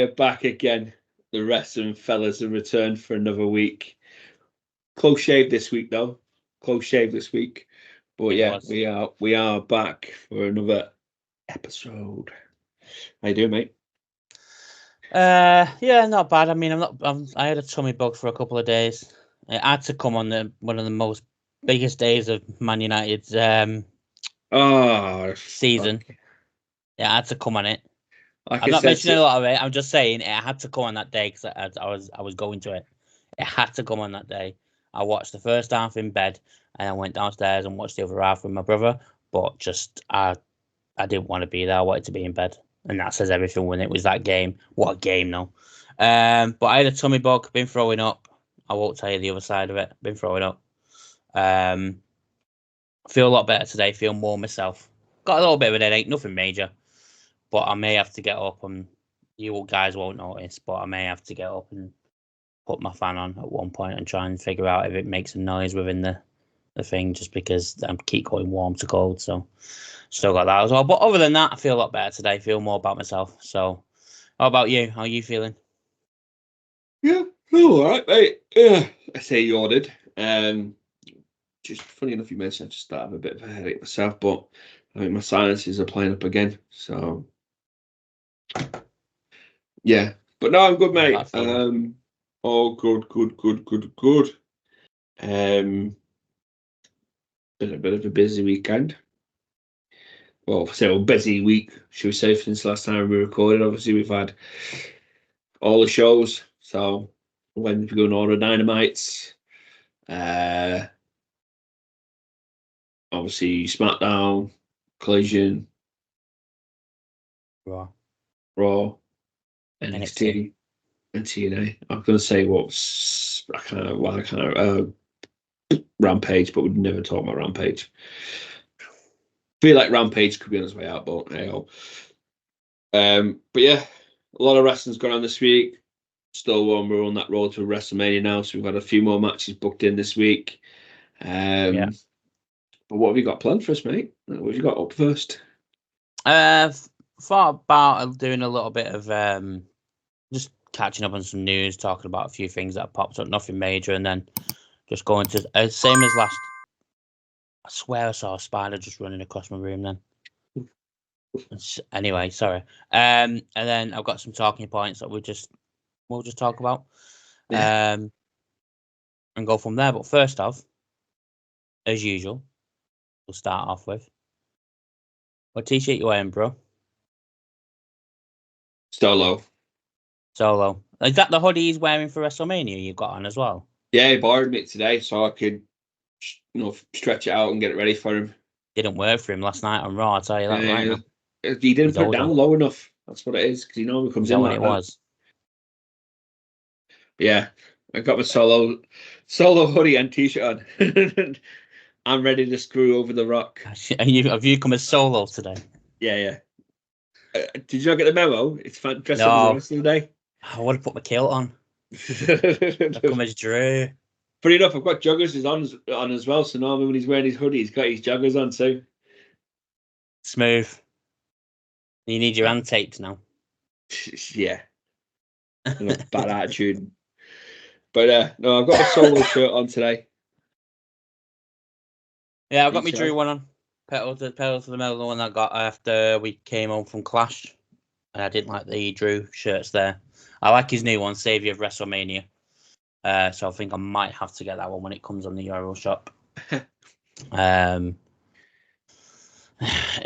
We're back again. The wrestling fellas have returned for another week. Close shave this week, though. Close shave this week. But yeah, we are back for another episode. How you doing, mate? Yeah, not bad. I mean, I had a tummy bug for a couple of days. It had to come on one of the most biggest days of Man United's season. Okay. It had to come on it. Like I'm not mentioning a lot of it. I'm just saying it had to come on that day because I was going to it. It had to come on that day. I watched the first half in bed and I went downstairs and watched the other half with my brother. But just I didn't want to be there. I wanted to be in bed, and that says everything when it was that game. What a game, though. But I had a tummy bug. Been throwing up. I won't tell you the other side of it. Been throwing up. Feel a lot better today. Feel more myself. Got a little bit of a headache. Nothing major. But I may have to get up, and you guys won't notice, but I may have to get up and put my fan on at one point and try and figure out if it makes a noise within the thing, just because I keep going warm to cold. So still got that as well. But other than that, I feel a lot better today. Feel more about myself. So how about you? How are you feeling? Yeah, all right, mate. Yeah, I say you ordered. Just funny enough, you mentioned I just have a bit of a headache myself, but I think my sinuses are playing up again. So yeah, but no, I'm good, mate. All good. Been a bit of a busy weekend. Well, a busy week, should we say, since last time we recorded. Obviously, we've had all the shows. So when we're going on the Dynamites, obviously SmackDown, Collision, Raw, NXT, and TNA. I'm going to say Rampage, but we'd never talk about Rampage. Feel like Rampage could be on his way out, but hey, but yeah, a lot of wrestling's gone on this week. Still, we're on that road to WrestleMania now, so we've had a few more matches booked in this week. But what have you got planned for us, mate? What have you got up first? Thought about doing a little bit of just catching up on some news, talking about a few things that popped up, nothing major, and then just going to same as last. I swear I saw a spider just running across my room then. Anyway, sorry. And then I've got some talking points that we'll just talk about. And go from there. But first off, as usual, we'll start off with what t-shirt you wearing, bro? Solo. Is that the hoodie he's wearing for WrestleMania you got on as well? Yeah, he borrowed me today so I could, stretch it out and get it ready for him. Didn't work for him last night on Raw, I'll tell you that right now. He didn't put it down low enough. That's what it is, because he normally comes in like that. Was. Yeah, I got my solo hoodie and t-shirt on. I'm ready to screw over the Rock. Have you come as Solo today? Yeah. Did you not get the memo? It's dressed up as a wrestling day. I would have put my kilt on. I come as Drew. Funny enough, I've got joggers on as well. So normally when he's wearing his hoodie, he's got his joggers on too. Smooth. You need your hand taped now. Yeah. Bad attitude. But no, I've got a Solo shirt on today. Yeah, I've got my Drew one on. Pedal to the metal, the one I got after we came home from Clash. And I didn't like the Drew shirts there. I like his new one, Savior of WrestleMania. So I think I might have to get that one when it comes on the Euro shop. If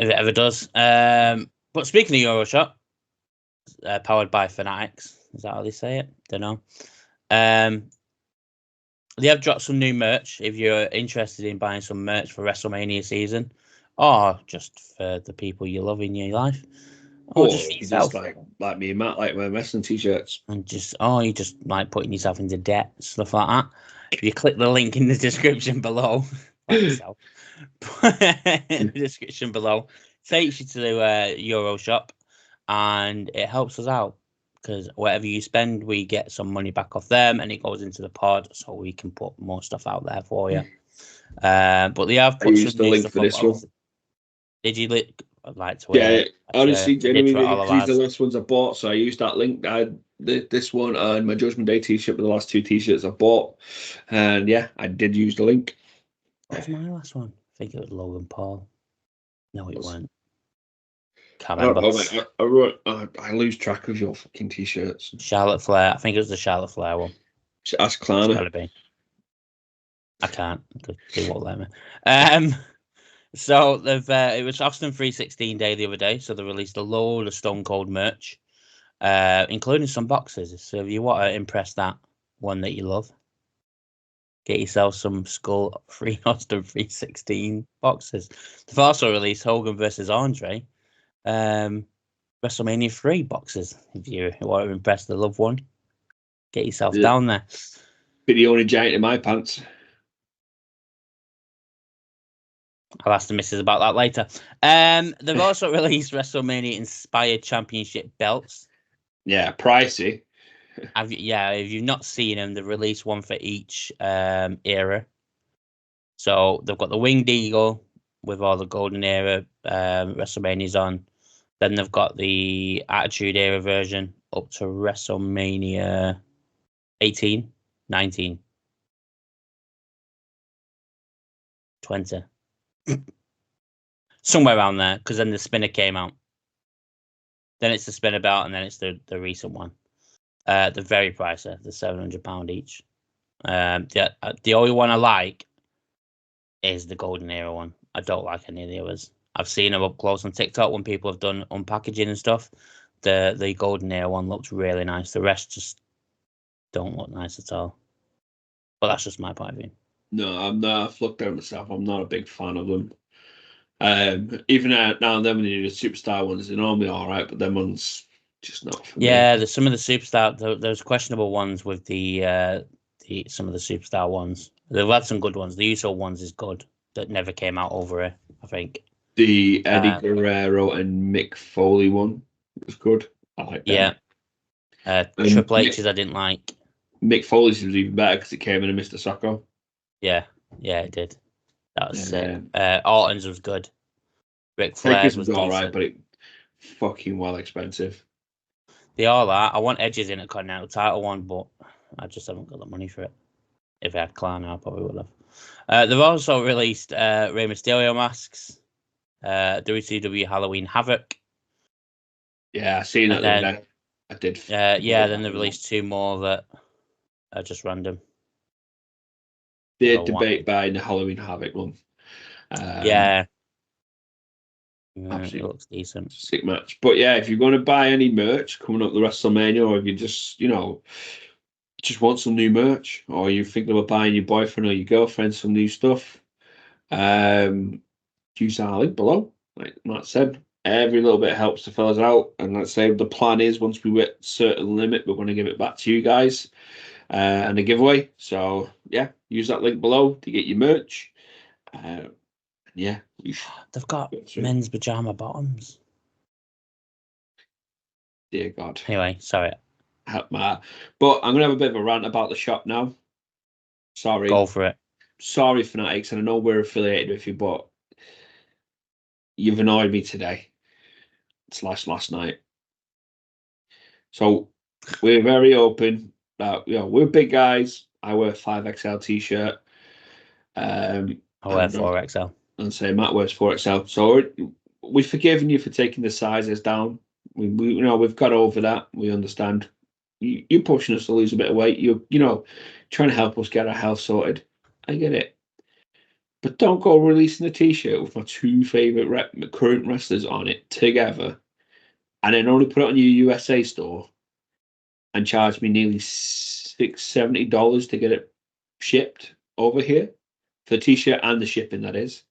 it ever does. But speaking of Euro shop, powered by Fanatics. Is that how they say it? Don't know. They have dropped some new merch if you're interested in buying some merch for WrestleMania season, or just for the people you love in your life, or just for yourself. Just like me and Matt, like wearing wrestling t-shirts, and you just like putting yourself into debt, stuff like that. If you click the link in the description below, in the description below, takes you to the Euro shop, and it helps us out. Because whatever you spend, we get some money back off them, and it goes into the pod, so we can put more stuff out there for you. But they have put some new stuff for this one. Did you I'd like to wear it. Honestly, genuinely, all these are the last ones I bought, so I used that link. I had this one and my Judgment Day t-shirt were the last 2 t-shirts I bought, and yeah, I did use the link. What was my last one? I think it was Logan Paul. No, it weren't. Can't remember. I lose track of your fucking t-shirts. Charlotte Flair. I think it was the Charlotte Flair one. Ask Klarna. It's gotta be. I can't because they won't let me. So they've it was Austin 316 Day the other day, so they released a load of Stone Cold merch, including some boxes. So if you want to impress that one that you love, get yourself some Skull Free Austin 316 boxes. They've also released Hogan versus Andre, WrestleMania 3 boxes. If you want to impress the loved one, get yourself down there. Be the only giant in my pants. I'll ask the missus about that later. They've also released WrestleMania inspired championship belts. Yeah, pricey. If you've not seen them, they've released one for each era. So they've got the Winged Eagle with all the Golden Era WrestleManias on. Then they've got the Attitude Era version up to WrestleMania 18, 19, 20. Somewhere around there, because then the spinner came out. Then it's the spinner belt, and then it's the recent one. They're very pricey. They're £700 each. The only one I like is the Golden Era one. I don't like any of the others. I've seen them up close on TikTok when people have done unpackaging and stuff. The Golden Era one looks really nice. The rest just don't look nice at all. But that's just my point of view. No, I'm not. I've looked at myself. I'm not a big fan of them. Even now and then when you do the superstar ones, they're normally all right, but them ones just not for me. Yeah, there's some of the superstar. There's questionable ones with the some of the superstar ones. They've had some good ones. The Uso ones is good. That never came out over here, I think. The Eddie Guerrero and Mick Foley one was good. I like that. Yeah. Triple H's I didn't like. Mick Foley's was even better because it came in a Mr. Socko. Yeah, it did. That was sick. Orton's was good. Ric Flair's was all decent. right, but it fucking well expensive. They all are. I want Edges in a Continental title one, but I just haven't got the money for it. If I had Klarna, I probably would have. They've also released Rey Mysterio masks, WCW Halloween Havoc. Yeah, I seen that. I did. Then they released 2 more that are just random. They debate buying the Halloween Havoc one. It looks decent. Sick match. But yeah, if you're going to buy any merch coming up the WrestleMania, or if you just, just want some new merch, or you're thinking about buying your boyfriend or your girlfriend some new stuff, use our link below. Like Matt said, every little bit helps the fellas out. And let's say the plan is once we hit a certain limit, we're going to give it back to you guys and a giveaway. So yeah, use that link below to get your merch. Yeah, they've got men's pajama bottoms. Dear God. Anyway, sorry. But I'm gonna have a bit of a rant about the shop now. Sorry. Go for it. Sorry, Fanatics, and I know we're affiliated with you, but you've annoyed me today. / last night. So we're very open. We're big guys. I wear 5XL t-shirt. I wear 4XL. And say Matt wears 4XL. So we've forgiven you for taking the sizes down. We've got over that. We understand. You're pushing us to lose a bit of weight. You're trying to help us get our health sorted. I get it. But don't go releasing a t-shirt with my 2 favorite current wrestlers on it together, and then only put it on your USA store and charge me nearly $70 to get it shipped over here for the t-shirt and the shipping, that is.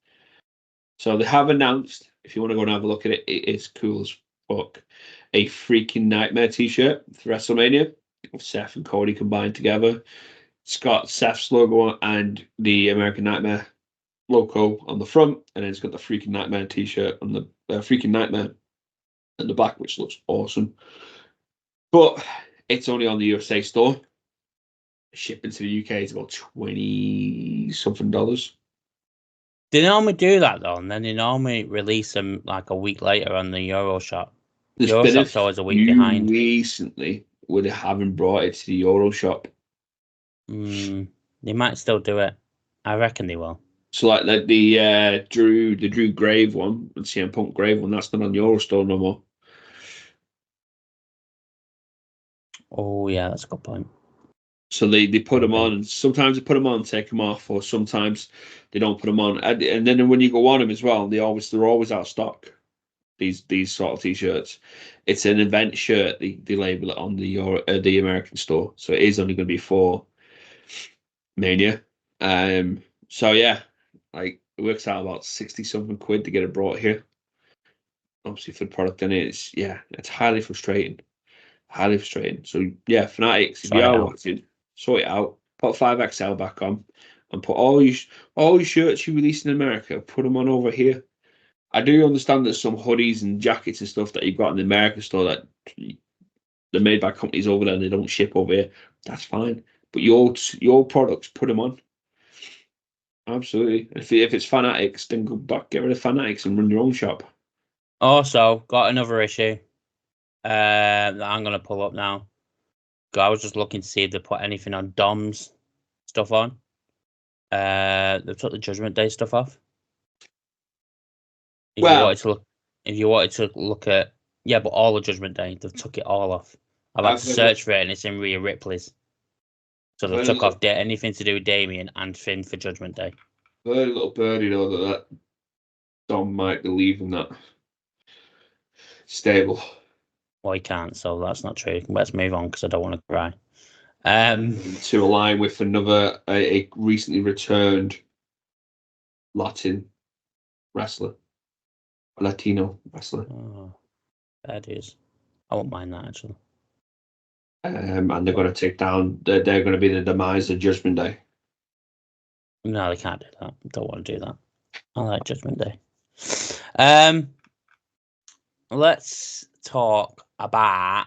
So they have announced, if you want to go and have a look at it, it is cool as fuck. A freaking nightmare t-shirt for WrestleMania with Seth and Cody combined together. It's got Seth's logo and the American Nightmare logo on the front, and then it's got the Freaking Nightmare t-shirt on the Freaking Nightmare at the back, which looks awesome. But it's only on the USA store. Shipping to the UK is about $20-something. They normally do that though, and then they normally release them like a week later on the Euroshop. There's been Euroshop's always a week behind. Recently would haven't brought it to the Euroshop. They might still do it. I reckon they will. So like the Drew Grave one, the CM Punk Grave one, that's not on Eurostore no more. Oh yeah, that's a good point. So they put them on, and sometimes they put them on, take them off, or sometimes they don't put them on. And then when you go on them as well, they're always out of stock. These sort of t-shirts. It's an event shirt. They label it on the American store, so it is only going to be for Mania. So yeah, like it works out about 60 something quid to get it brought here. Obviously for the product, and it's highly frustrating. Highly frustrating. So yeah, Fanatics, if you are watching, sort it out. Put 5XL back on, and put all your shirts you release in America. Put them on over here. I do understand that some hoodies and jackets and stuff that you've got in the American store that they're made by companies over there and they don't ship over here. That's fine. But your products, put them on. Absolutely. If it's Fanatics, then go back, get rid of Fanatics and run your own shop. Also, got another issue that I'm going to pull up now. I was just looking to see if they put anything on Dom's stuff on. They've took the Judgment Day stuff off. If you wanted to look at, but all of Judgment Day, they've took it all off. I've had to search for it, and it's in Rhea Ripley's. So they took off anything to do with Damien and Finn for Judgment Day. Very little birdie though that Dom might be leaving that stable. Well, he can't, so that's not true. Let's move on because I don't want to cry. To align with another a recently returned Latin wrestler, a Latino wrestler. Oh, that is. I won't mind that actually. And they're going to take down. They're going to be the demise of Judgment Day. No, they can't do that. Don't want to do that. I like Judgment Day. Let's talk some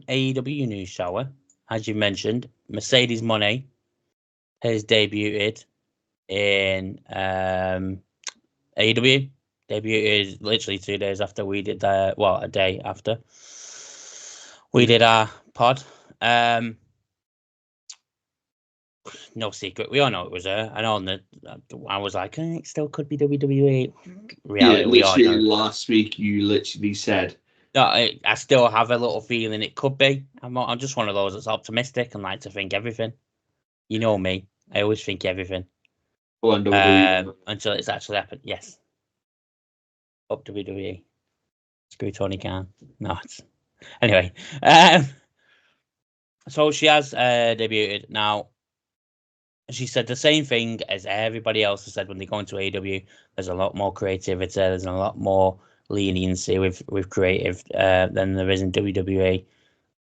AEW news, shall we? As you mentioned, Mercedes Mone has debuted in AEW. Debuted literally 2 days after we did a day after we did our pod. No secret. We all know it was her. I know that I was like, it still could be WWE. Reality, literally last week you literally said. No, I still have a little feeling it could be. I'm just one of those that's optimistic and like to think everything. You know me. I always think everything. Until it's actually happened. Yes. Up WWE. Screw Tony Khan. No, it's... Anyway. So she has debuted. Now, she said the same thing as everybody else has said when they go into AEW. There's a lot more creativity. There's a lot more leniency with creative than there is in WWE.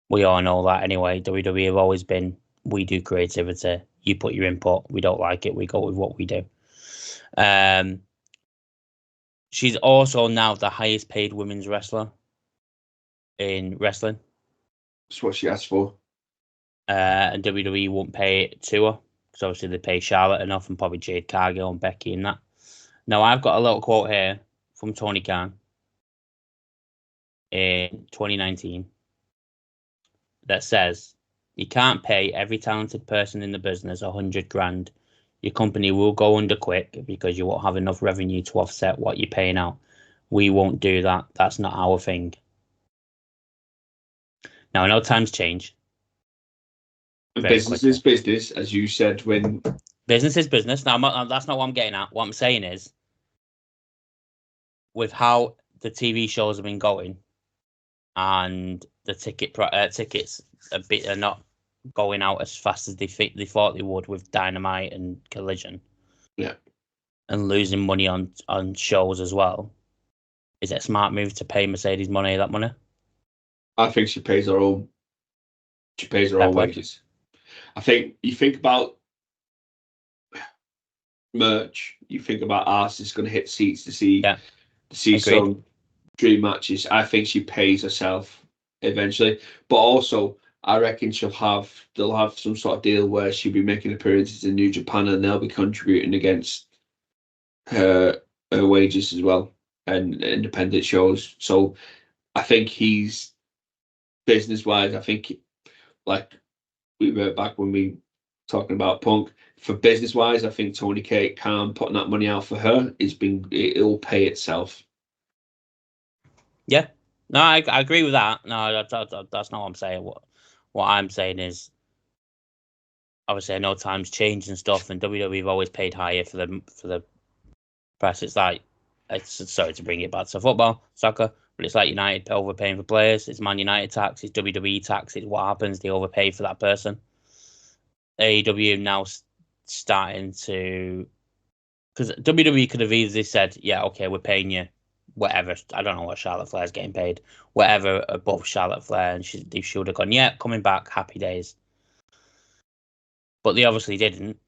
We all know that anyway. WWE have always been, we do creativity. You put your input. We don't like it. We go with what we do. She's also now the highest paid women's wrestler in wrestling. That's what she asked for. And WWE won't pay it to her. Because obviously they pay Charlotte enough and probably Jade Cargill and Becky and that. Now, I've got a little quote here from Tony Khan in 2019 that says, you can't pay every talented person in the business $100,000. Your company will go under quick because you won't have enough revenue to offset what you're paying out. We won't do that. That's not our thing. Now, I know times change. Business is business, as you said when... Business is business. Now, that's not what I'm getting at. What I'm saying is, with how the TV shows have been going, and the tickets are not going out as fast as they thought they would with Dynamite and Collision. Yeah. And losing money on shows as well. Is it a smart move to pay Mercedes Mone that money? I think she pays her own. She pays her own wages. I think you think about merch. You think about artists going to hit seats to see some dream matches. I think she pays herself eventually, but also I reckon they'll have some sort of deal where she'll be making appearances in New Japan and they'll be contributing against her wages as well and independent shows. So I think he's business wise. I think like we were back when we talking about Punk for business wise. I think Tony Khan putting that money out for her it'll pay itself. Yeah, no, I agree with that. No, that's not what I'm saying. What I'm saying is, obviously, I know times change and stuff, and WWE have always paid higher for the press. It's like, sorry to bring it back to football, soccer, but it's like United overpaying for players. It's Man United tax, it's WWE tax. It's what happens. They overpay for that person. AEW now starting to, because WWE could have easily said, yeah, okay, we're paying you whatever. I don't know what Charlotte Flair's getting paid, whatever above Charlotte Flair, and they should have gone, yeah, coming back, happy days. But they obviously didn't.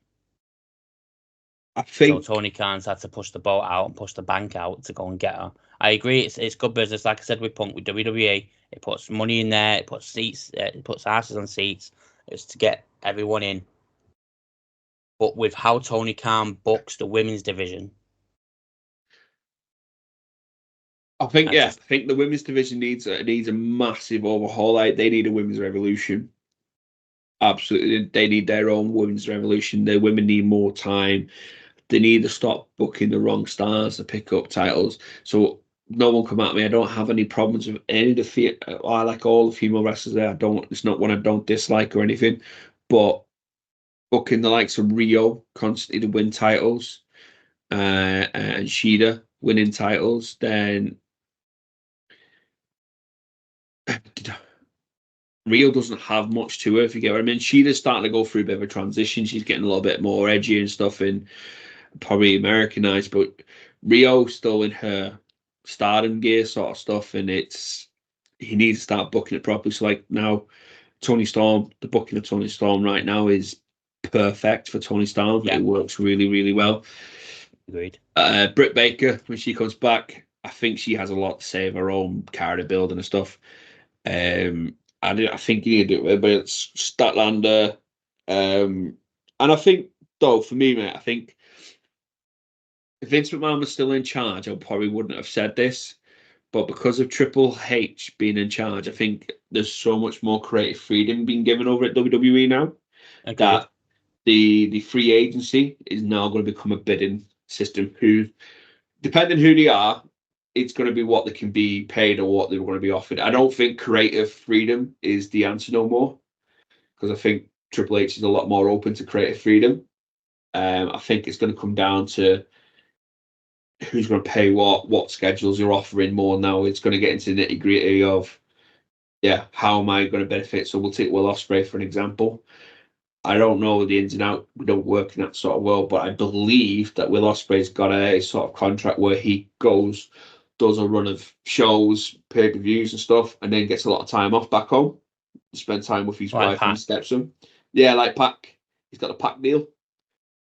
I think so. Tony Khan's had to push the boat out and push the bank out to go and get her. I agree, it's good business. Like I said with Punk, with WWE, it puts money in there, it puts seats, it puts asses on seats. It's to get everyone in. But with how Tony Khan books the women's division, I think the women's division needs a massive overhaul. Like they need a women's revolution. Absolutely, they need their own women's revolution. The women need more time. They need to stop booking the wrong stars to pick up titles. So no one come at me. I don't have any problems with any of the. I like all the female wrestlers there. I don't. It's not one I don't dislike or anything, but booking the likes of Rio constantly to win titles, and Shida winning titles, then Rio doesn't have much to her, if you get what I mean. Shida's starting to go through a bit of a transition. She's getting a little bit more edgy and stuff and probably Americanized, but Rio's still in her stardom gear sort of stuff, and he needs to start booking it properly. So like now, Tony Storm, the booking of Tony Storm right now is perfect for Tony Storm. Yeah. It works really, really well. Agreed. Britt Baker, when she comes back, I think she has a lot to say of her own character building and stuff. I think you need to do it, but it's Statlander. And I think, though, for me, mate, I think if Vince McMahon was still in charge, I probably wouldn't have said this. But because of Triple H being in charge, I think there's so much more creative freedom being given over at WWE now. Agreed. That the free agency is now going to become a bidding system. Who, depending who they are, it's going to be what they can be paid or what they're going to be offered. I don't think creative freedom is the answer no more, because I think Triple H is a lot more open to creative freedom. I think it's going to come down to who's going to pay what schedules you're offering more now. It's going to get into the nitty gritty of, how am I going to benefit? So we'll take Will Osprey for an example. I don't know the ins and outs. We don't work in that sort of world, but I believe that Will Osprey's got a sort of contract where he does a run of shows, pay-per-views and stuff, and then gets a lot of time off back home to spend time with his wife and stepson. Yeah, like Pac. He's got a Pac deal.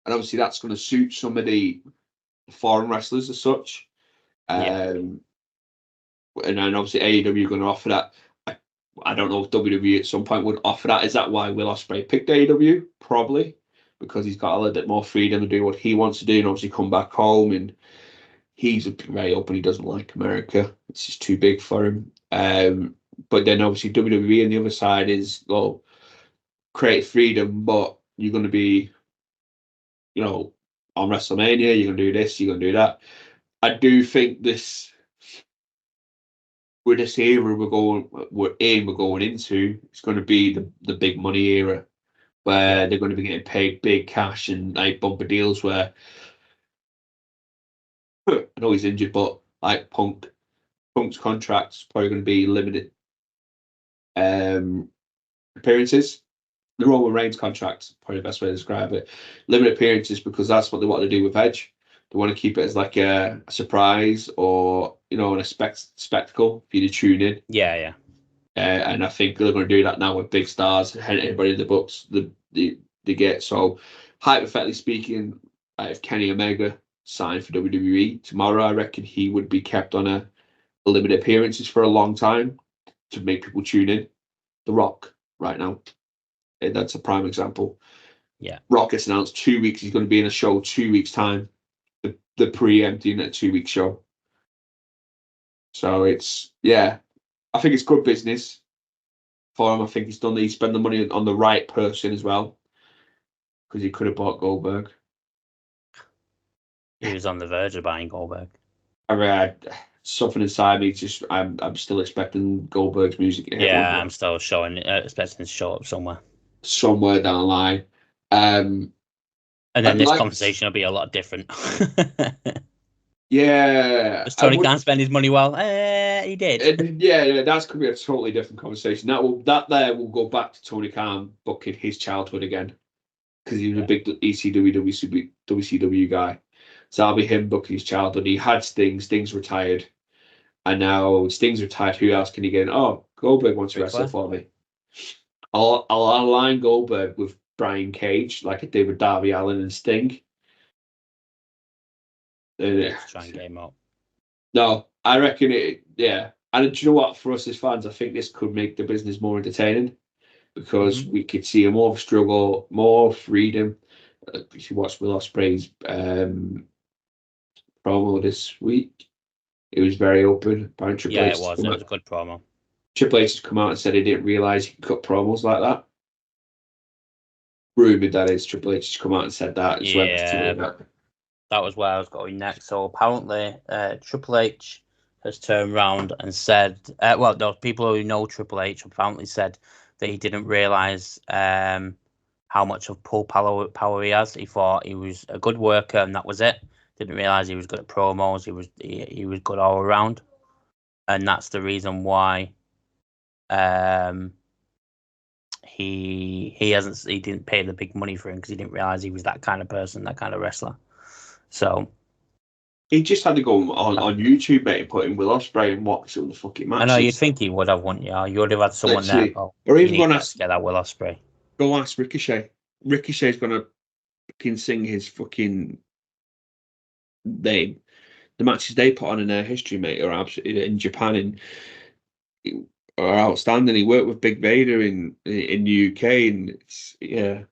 And obviously that's going to suit some of the foreign wrestlers as such. And then obviously AEW are going to offer that. I don't know if WWE at some point would offer that. Is that why Will Ospreay picked AEW? Probably, because he's got a little bit more freedom to do what he wants to do and obviously come back home. And he's very open. He doesn't like America. It's just too big for him. But then obviously WWE on the other side is, well, create freedom, but you're going to be, on WrestleMania, you're going to do this, you're going to do that. I do think with this era we're going into, it's going to be the big money era where they're going to be getting paid big cash and like bumper deals where I know he's injured, but like Punk's contract's probably going to be limited appearances. The Roman Reigns contract, probably the best way to describe it. Limited appearances, because that's what they want to do with Edge. They want to keep it as like a surprise or, an spectacle for you to tune in. Yeah. And I think they're going to do that now with big stars, everybody in the books they get. So, hypothetically speaking, if Kenny Omega signed for WWE tomorrow, I reckon he would be kept on a limited appearances for a long time to make people tune in. The Rock, right now. And that's a prime example. Yeah. Rock gets announced 2 weeks. He's going to be in a show 2 weeks' time. The preempting a 2 week show. So it's, yeah, I think it's good business for him. I think he spent the money on the right person as well, because he could have bought Goldberg. He was on the verge of buying Goldberg. Something inside me, I'm still expecting Goldberg's music. Yeah, I'm still expecting to show up somewhere down the line. And then this conversation will be a lot different. Yeah. Does Tony Khan spend his money well? He did. Yeah, that's going to be a totally different conversation. That will go back to Tony Khan booking his childhood again, because he was a big ECW, WCW guy. So that'll be him booking his childhood. He had Sting's retired, and now Sting's retired. Who else can he get in? Oh, Goldberg wants to wrestle for me. I'll align Goldberg with Brian Cage, like I did with Darby Allin and Sting. Let's try and get him up. No, I reckon it. Yeah, and do you know what? For us as fans, I think this could make the business more entertaining, because we could see a more struggle, more freedom. If you watch Will Ospreay's promo this week, it was very open. Apparently, it was a good promo. Triple H has come out and said he didn't realise he could cut promos like that. Rumoured, that is. Triple H has come out and said that. That was where I was going next. So apparently, Triple H has turned around and said, those people who know Triple H apparently said that he didn't realise how much of pull power he has. He thought he was a good worker and that was it. Didn't realise he was good at promos. He was good all around, and that's the reason why he didn't pay the big money for him, because he didn't realise he was that kind of person, that kind of wrestler. So he just had to go on YouTube, mate, and put in Will Ospreay and watch some of the fucking matches. I know, you'd think he would have, wouldn't you? You would have had someone there. Or even going to get that Will Ospreay. Go ask Ricochet. Ricochet's going to fucking sing his fucking name. The matches they put on in their history, mate, are absolutely in Japan are outstanding. He worked with Big Vader in the UK, and it's I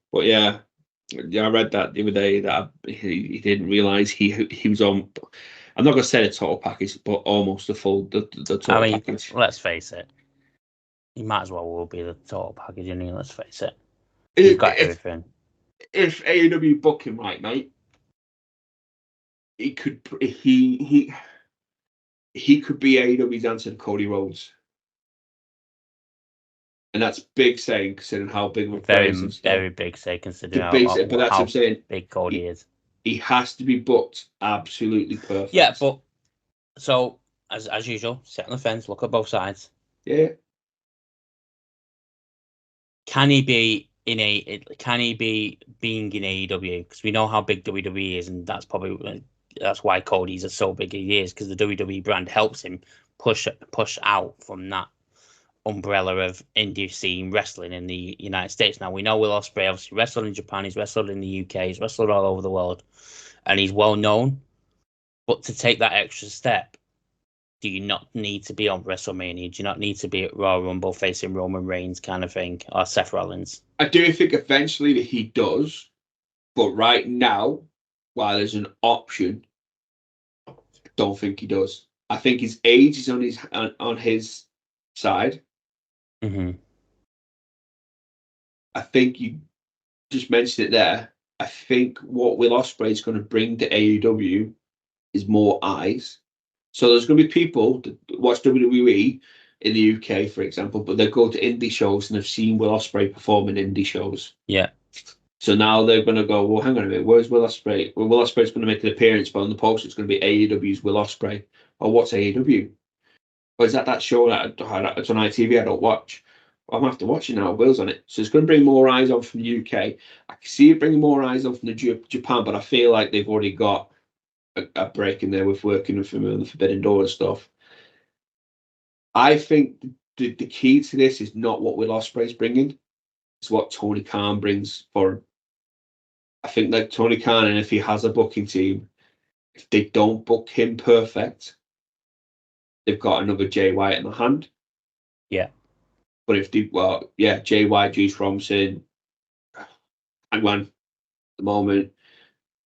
read that the other day that he didn't realise he was on. I'm not going to say the total package, but almost the total package. Let's face it, he might as well will be the total package, isn't he? Let's face it. He's got everything. If AEW book him right, mate, he could be AEW's answer to Cody Rhodes. And that's big saying, considering how big of a very big say, considering how what I'm saying, big Cody is. He has to be booked absolutely perfect. Yeah, but so as usual, sit on the fence, look at both sides. Yeah. Can he be being in AEW? Because we know how big WWE is, and that's why Cody's so big he is, because the WWE brand helps him push out from that umbrella of indie scene wrestling in the United States. Now, we know Will Ospreay obviously wrestled in Japan, he's wrestled in the UK, he's wrestled all over the world, and he's well known. But to take that extra step, do you not need to be on WrestleMania? Do you not need to be at Royal Rumble facing Roman Reigns kind of thing, or Seth Rollins? I do think eventually that he does, but right now, while there's an option, I don't think he does. I think his age is on his side. Mm-hmm. I think you just mentioned it there. I think what Will Ospreay is going to bring to AEW is more eyes. So there's going to be people that watch WWE in the UK, for example, but they go to indie shows and have seen Will Ospreay perform in indie shows. Yeah. So now they're going to go, well, hang on a minute, where's Will Ospreay? Well, Will Ospreay's going to make an appearance, but on the poster it's going to be AEW's Will Ospreay. Or what's AEW? Or is that show that's on ITV I don't watch? Well, I'm going to have to watch it now. Will's on it. So it's going to bring more eyes on from the UK. I can see it bringing more eyes on from the Japan, but I feel like they've already got a break in there with working with him on the Forbidden Door and stuff. I think the key to this is not what Will Ospreay's bringing. It's what Tony Khan brings for him. I think like Tony Khan, and if he has a booking team, if they don't book him perfect, they've got another Jay Wyatt in the hand. Yeah. But if they, JY, Juice Robinson, Hangman at the moment,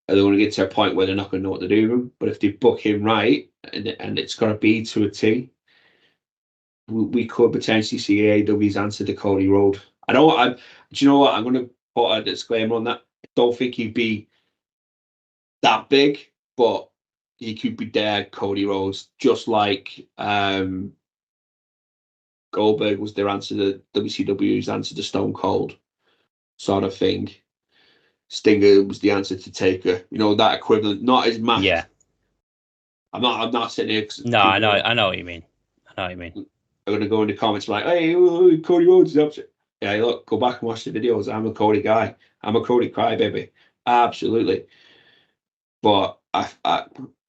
are they going to get to a point where they're not going to know what to do with him? But if they book him right, and it's got to be to a T, we could potentially see AEW's answer to Cody Rhodes. Do you know what? I'm going to put a disclaimer on that. I don't think he'd be that big, but he could be there, Cody Rhodes, just like Goldberg was their answer to WCW's answer to Stone Cold, sort of thing. Stinger was the answer to Taker. You know, that equivalent, not as massive. Yeah. I'm not sitting here. No, I know what you mean. I'm going to go in the comments like, hey, Cody Rhodes is upset. Yeah, look, go back and watch the videos. I'm a Cody guy. I'm a Cody crybaby. Absolutely. But I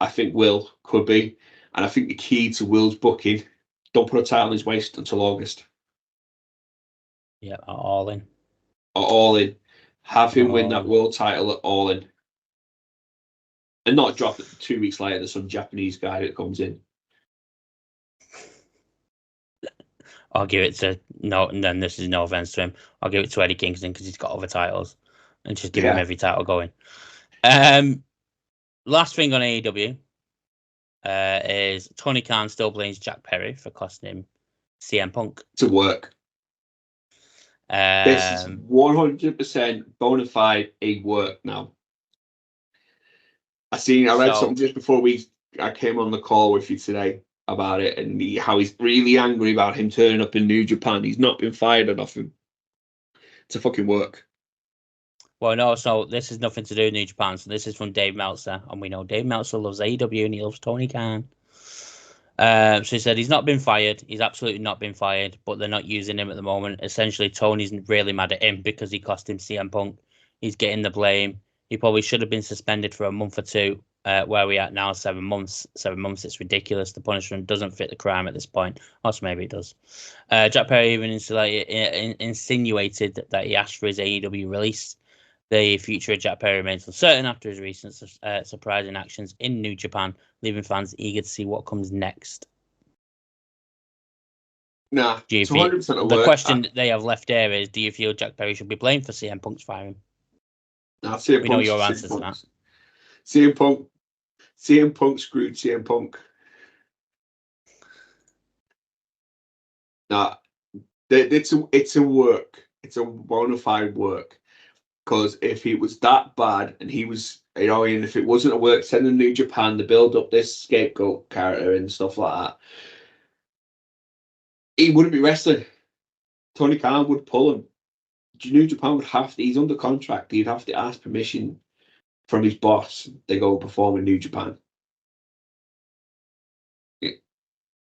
think Will could be. And I think the key to Will's booking, don't put a title on his waist until August. Yeah, All In. All In. Have him win that world title at All In. And not drop it 2 weeks later. There's some Japanese guy that comes in. I'll give it to and then this is no offense to him. I'll give it to Eddie Kingston because he's got other titles, and just give him every title going. Last thing on AEW is Tony Khan still blames Jack Perry for costing him CM Punk to work. This is 100% bona fide a work now. I read something just before I came on the call with you today about it, and how he's really angry about him turning up in New Japan. He's not been fired enough to fucking work. Well, no, so this has nothing to do with New Japan. So this is from Dave Meltzer, and we know Dave Meltzer loves AEW and he loves Tony Khan. So he said he's not been fired. He's absolutely not been fired, but they're not using him at the moment. Essentially, Tony's really mad at him because he cost him CM Punk. He's getting the blame. He probably should have been suspended for a month or two. Where we at now, 7 months. 7 months, it's ridiculous. The punishment doesn't fit the crime at this point. Or maybe it does. Jack Perry even insinuated that he asked for his AEW release. The future of Jack Perry remains uncertain after his recent surprising actions in New Japan, leaving fans eager to see what comes next. Nah, it's 100% the question they have left there is, do you feel Jack Perry should be blamed for CM Punk's firing? Nah, we know your answer to that. CM Punk screwed CM Punk. Nah, it's a work. It's a bona fide work. Because if it was that bad, and he was, and if it wasn't a work, send them to New Japan to build up this scapegoat character and stuff like that, he wouldn't be wrestling. Tony Khan would pull him. New Japan would have to, he's under contract, he'd have to ask permission from his boss to go perform in New Japan. It's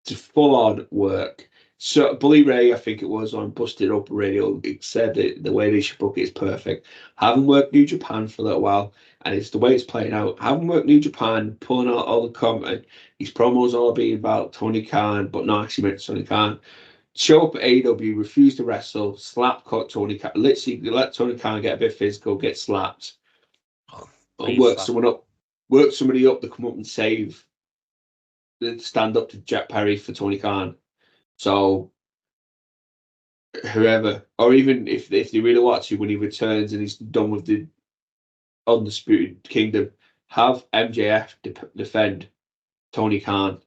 a full-on work. So Bully Ray, I think it was on Busted Up Radio, it said that the way they should book it is perfect. Haven't worked New Japan for a little while, and it's the way it's playing out. Haven't worked New Japan, pulling out all the content. His promos all being about Tony Khan, but not actually meant Tony Khan. Show up at AEW, refuse to wrestle, slap cut Tony Khan. Literally let Tony Khan get a bit physical, get slapped. Work somebody up to come up and save. Stand up to Jack Perry for Tony Khan. So whoever, or even if they really want to, when he returns and he's done with the Undisputed Kingdom, have MJF defend Tony Khan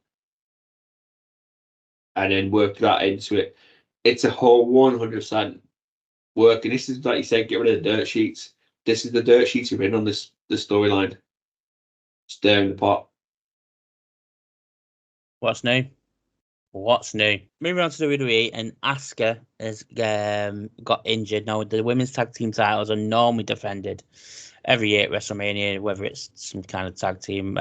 and then work that into it. It's a whole 100% work. And this is, like you said, get rid of the dirt sheets. This is the dirt sheets you've been on the storyline. Stir in the pot. What's new? Moving on to the WWE, and Asuka has got injured. Now, the women's tag team titles are normally defended every year at WrestleMania, whether it's some kind of tag team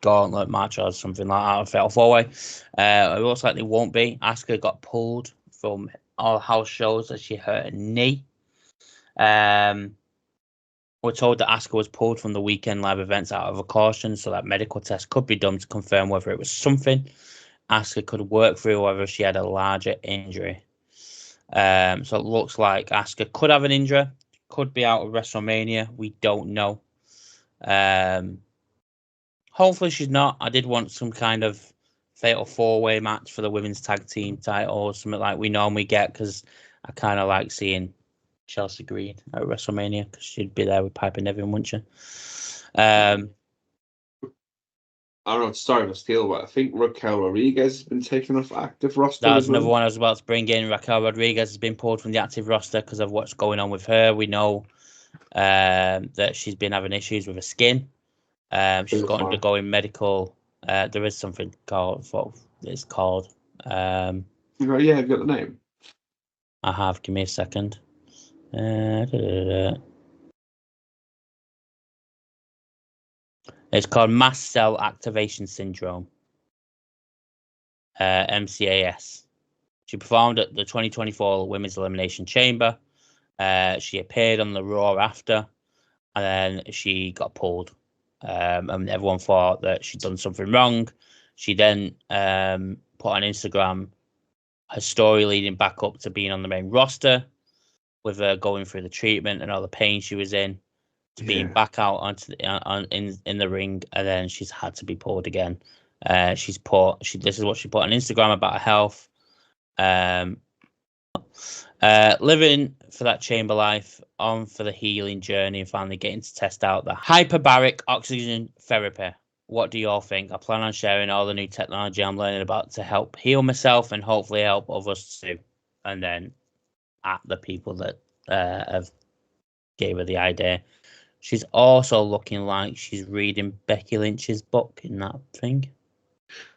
gauntlet match or something like that, or fatal four-way. It looks like they won't be. Asuka got pulled from all house shows as she hurt her knee. We're told that Asuka was pulled from the weekend live events out of a caution, so that medical test could be done to confirm whether it was something Asuka could work through, whether she had a larger injury. So it looks like Asuka could have an injury, could be out of WrestleMania. We don't know. Hopefully she's not. I did want some kind of fatal 4-way match for the women's tag team title or something like we normally get, because I kind of like seeing Chelsea Green at WrestleMania, because she'd be there with Piper Niven, wouldn't she? I don't know, sorry to steal, but I think Raquel Rodriguez has been taken off active roster. That was another one I was about to bring in. Raquel Rodriguez has been pulled from the active roster because of what's going on with her. We know that she's been having issues with her skin. She's got undergoing medical. There is something called. What it's called. Yeah, I've got the name. I have. Give me a second. It's called mast cell activation syndrome. MCAS. She performed at the 2024 Women's Elimination Chamber. She appeared on the Raw after, and then she got pulled. And everyone thought that she'd done something wrong. She then put on Instagram her story leading back up to being on the main roster, with her going through the treatment and all the pain she was in, to being back out onto in the ring, and then she's had to be pulled again. This is what she put on Instagram about her health. Living for that chamber life, on for the healing journey, and finally getting to test out the hyperbaric oxygen therapy. What do you all think? I plan on sharing all the new technology I'm learning about to help heal myself and hopefully help others too. And then at the people that have gave her the idea. She's also looking like she's reading Becky Lynch's book in that thing.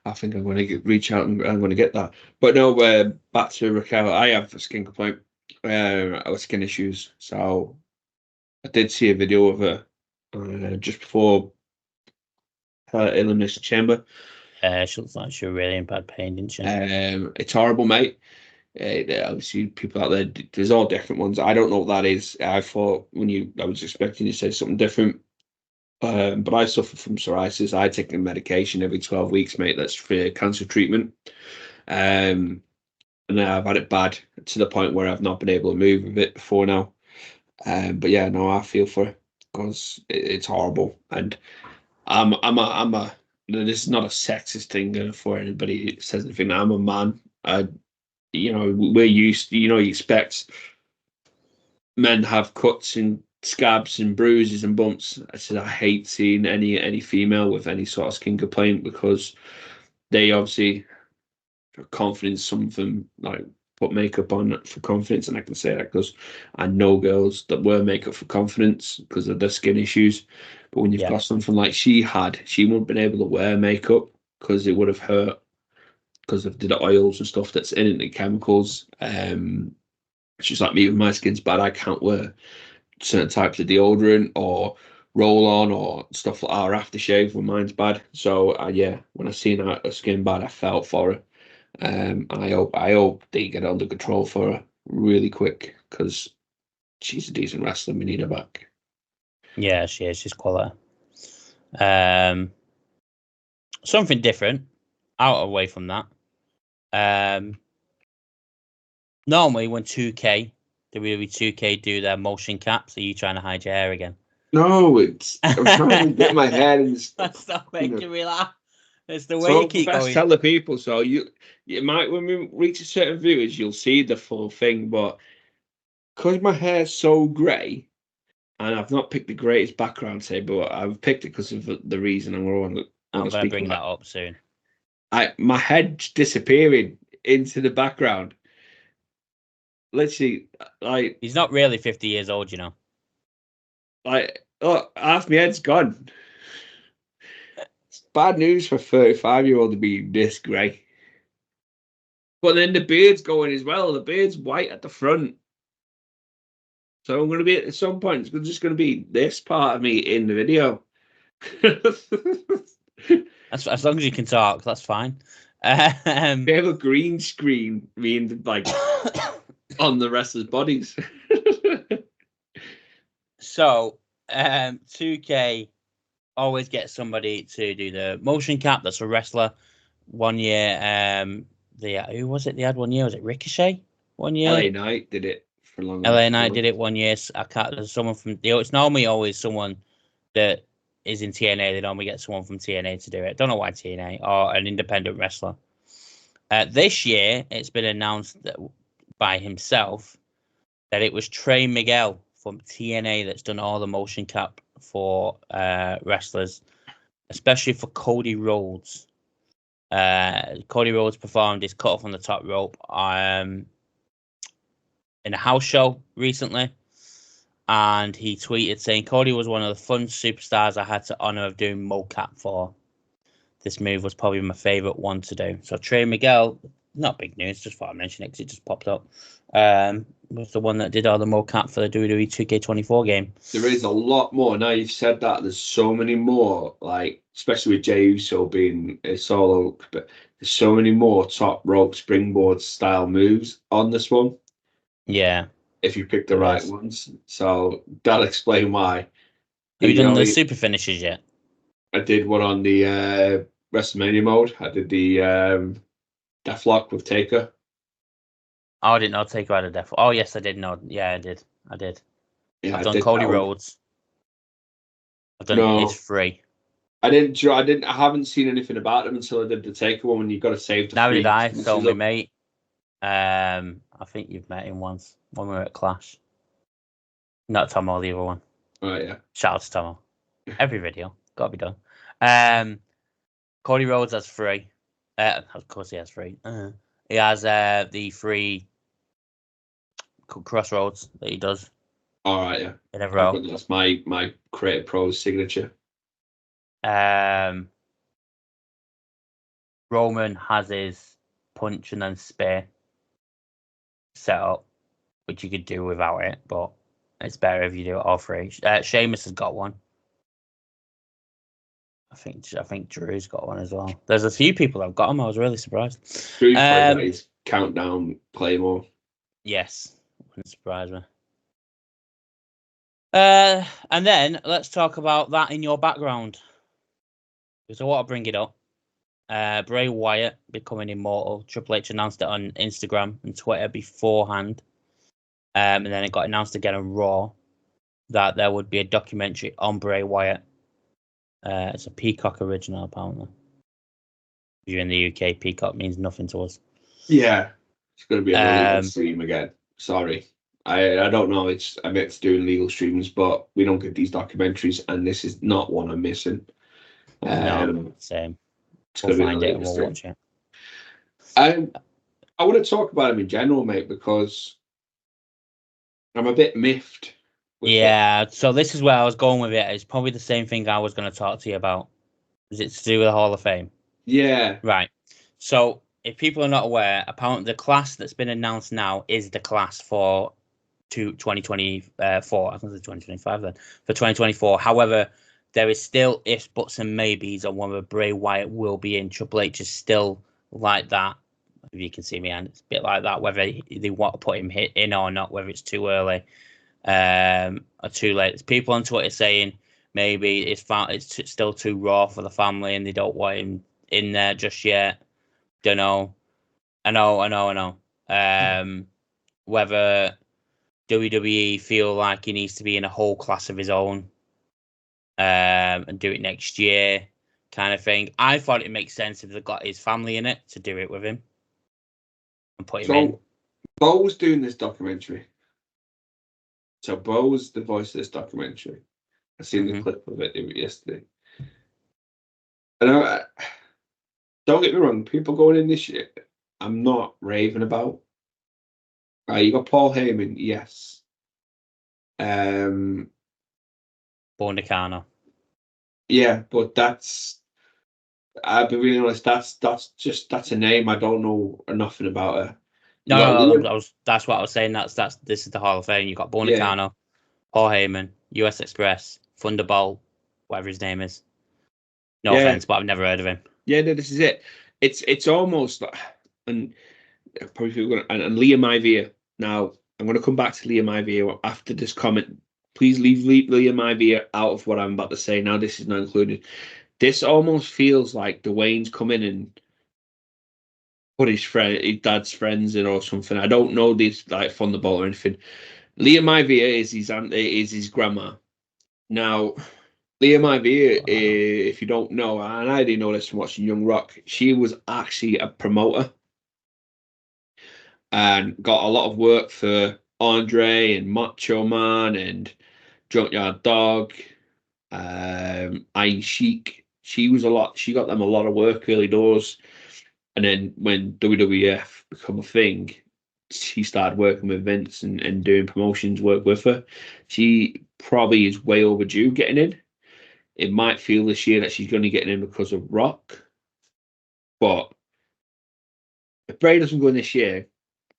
I think I'm going to reach out and I'm going to get that. But no, back to Raquel. I have a skin complaint. I have skin issues. So I did see a video of her just before her Elimination Chamber. She looks like she was really in bad pain, didn't she? It's horrible, mate. Obviously, people out there, there's all different ones. I don't know what that is. I thought I was expecting you to say something different. But I suffer from psoriasis. I take a medication every 12 weeks, mate. That's for cancer treatment. And I've had it bad to the point where I've not been able to move a bit before now. But yeah, no, I feel for it because it's horrible. And this is not a sexist thing for anybody who says anything. I'm a man. We're used, you expect men have cuts and scabs and bruises and bumps. I said I hate seeing any female with any sort of skin complaint because they obviously for confidence, some of them like put makeup on for confidence, and I can say that because I know girls that wear makeup for confidence because of their skin issues. But when you've got something like she wouldn't have been able to wear makeup because it would have hurt because of the oils and stuff that's in it, the chemicals. It's just like me with my skin's bad. I can't wear certain types of deodorant or roll on or stuff like that, or aftershave when mine's bad. So when I seen her skin bad, I felt for her. And I hope they get it under control for her really quick because she's a decent wrestler. We need her back. Yeah, she is. She's quality. Something different, away from that. Normally when 2K, WWE 2K do their motion caps, are you trying to hide your hair again? No, I'm trying to get my head in. Stop making me laugh. It's the way you keep going. Tell the people, so you might, when we reach a certain viewers, you'll see the full thing. But because my hair's so grey, and I've not picked the greatest background today, but I've picked it because of the reason I'm going to bring that up soon. My head's disappearing into the background. Literally, he's not really 50 years old, you know. Half my head's gone. It's bad news for a 35-year-old to be this grey. But then the beard's going as well. The beard's white at the front. So I'm going to be, at some point, it's just going to be this part of me in the video. That's as long as you can talk, that's fine. They have a green screen on the wrestlers' bodies. So, 2K always gets somebody to do the motion cap. That's a wrestler. 1 year, who was it? They had 1 year. Was it Ricochet? 1 year. LA Knight did it for a long. LA Knight did it 1 year. There's someone from. It's normally always someone that is in TNA, they normally get someone from TNA to do it. Don't know why TNA or an independent wrestler. This year, it's been announced that by himself that it was Trey Miguel from TNA that's done all the motion cap for wrestlers, especially for Cody Rhodes. Cody Rhodes performed his cut off on the top rope in a house show recently, and he tweeted saying, Cody was one of the fun superstars I had the honor of doing mocap for. This move was probably my favorite one to do. So Trey Miguel, not big news, just thought I'd mention it because it just popped up. Was the one that did all the mocap for the WWE 2K24 game. There is a lot more. Now you've said that, there's so many more, like, especially with Jey Uso being a solo, but there's so many more top rope springboard style moves on this one. Yeah. If you pick the right ones. So that'll explain why. Have you done the super finishes yet? I did one on the Wrestlemania mode. I did the Deathlock with Taker. Oh, I didn't know Taker had a Deathlock. Oh, yes, I did know. Yeah, I did. Yeah, I've done Cody Rhodes. I've done It's free. I haven't seen anything about them until I did the Taker one when you've got to save the Now did I. So my mate. I think you've met him once when we were at Clash. Not Tomo, the other one. Oh, yeah. Shout out to Tomo. Every video. Gotta be done. Cody Rhodes has free. Of course he has free. He has the free crossroads that he does. All right, yeah. In a row. That's my Creative Pros signature. Roman has his punch and then spear set up, which you could do without it, but it's better if you do it all free. Sheamus has got one. I think Drew's got one as well. There's a few people that have got them. I was really surprised. Drew played his countdown Claymore. Yes, wouldn't surprise me. And then let's talk about that in your background. Because I want to bring it up. Bray Wyatt becoming immortal. Triple H announced it on Instagram and Twitter beforehand. And then it got announced again on Raw that there would be a documentary on Bray Wyatt. It's a Peacock original, apparently. If you're in the UK, Peacock means nothing to us. Yeah, it's going to be a legal stream again. Sorry. I don't know. I'm to doing legal streams, but we don't get these documentaries, and this is not one I'm missing. No, same. We'll find it and we'll watch it. I want to talk about him in general, mate, because I'm a bit miffed. Yeah, so this is where I was going with it. It's probably the same thing I was going to talk to you about. Is it to do with the Hall of Fame? Yeah. Right. So, if people are not aware, apparently the class that's been announced now is the class for 2024. I think it's 2025 then. For 2024. However, there is still ifs, buts, and maybes on whether Bray Wyatt will be in. Triple H is still like that. If you can see me, and it's a bit like that, whether they want to put him in or not, whether it's too early. Or too late. There's people on Twitter saying maybe it's still too raw for the family and they don't want him in there just yet. Don't know. I know. Whether WWE feel like he needs to be in a whole class of his own and do it next year, kind of thing. I thought it makes sense if they've got his family in it to do it with him and put him in. Bo's doing this documentary. So Bo's the voice of this documentary. I seen the clip of it yesterday. And don't get me wrong, people going in this year, I'm not raving about. You got Paul Heyman, yes. Born Nakano. Yeah, but I'll be really honest, that's a name I don't know nothing about her. No, that's what I was saying. This is the Hall of Fame. You got Born Nakano, Paul Heyman, US Express, Thunderbolt, whatever his name is. No offense, but I've never heard of him. Yeah, no, this is it. It's almost like, and probably people and Liam Ivia. Now I'm going to come back to Liam Ivia after this comment. Please leave Liam Ivia out of what I'm about to say. Now this is not included. This almost feels like Dwayne's come in and put his dad's friends in or something. I don't know this like Thunderbolt or anything. Liam Ivia is his grandma. Now, Leah might be, if you don't know, and I didn't know this from watching Young Rock, she was actually a promoter and got a lot of work for Andre and Macho Man and Junkyard Dog, Iron Sheik. She got them a lot of work early doors. And then when WWF become a thing, she started working with Vince and doing promotions work with her. She probably is way overdue getting in. It might feel this year that she's going to get in because of Rock. But if Bray doesn't go in this year,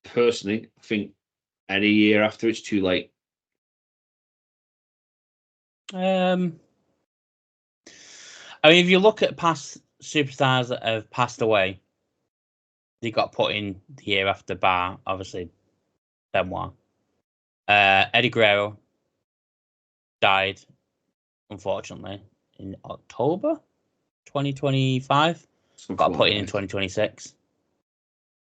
personally, I think any year after it's too late. I mean, if you look at past superstars that have passed away, they got put in the year after, bar obviously Benoit. Eddie Guerrero died, unfortunately, in October 2025. Got put in 2026.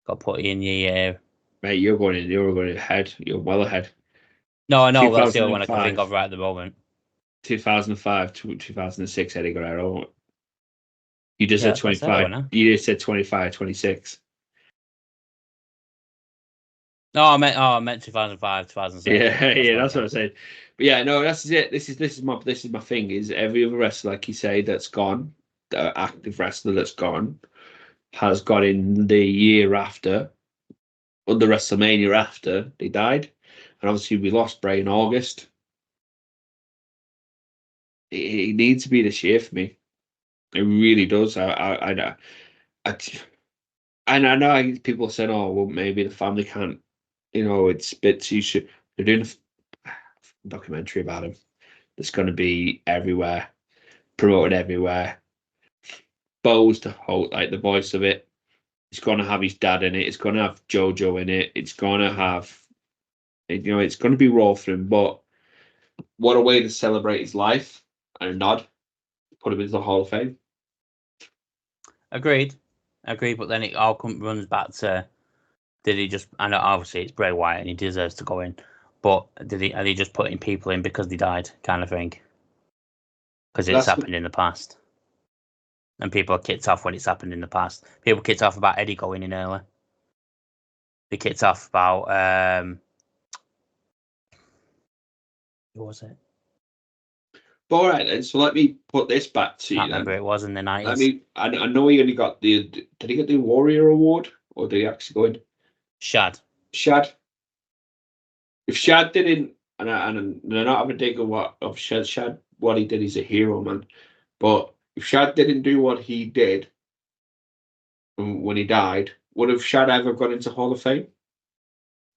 Got put in the year. Mate, you're going ahead. You're well ahead. No, I know. That's the only one I can think of right at the moment. 2005 to 2006, Eddie Guerrero. You just said 25. You just said 25, 26. No, I meant 2005, 2006. Yeah, that's what I'm saying. But yeah, no, that's it. This is my thing. Is every other wrestler, like you say, that's gone, the active wrestler that's gone, has got in the year after, or the WrestleMania after they died, and obviously we lost Bray in August. It needs to be this year for me. It really does. And I know people saying, "Oh, well, maybe the family can't." It's a bit too soon. They're doing a documentary about him. That's going to be everywhere, promoted everywhere. Bo's the whole, like the voice of it. It's going to have his dad in it. It's going to have JoJo in it. It's going to have, it's going to be raw for him. But what a way to celebrate his life and a nod, put him into the Hall of Fame. Agreed. But then it all runs back to, did he just? I know obviously it's Bray Wyatt and he deserves to go in, but are they just putting people in because they died, kind of thing? Because it's happened in the past, and people are kicked off when it's happened in the past. People kicked off about Eddie going in early. They kicked off about who was it? But all right then, so let me put this back to you. I remember it was in the 90s. I know he only got did he get the Warrior Award or did he actually go in? Shad. If Shad didn't, and I'm not having a dig of Shad, what he did, he's a hero, man. But if Shad didn't do what he did when he died, would have Shad ever gone into Hall of Fame?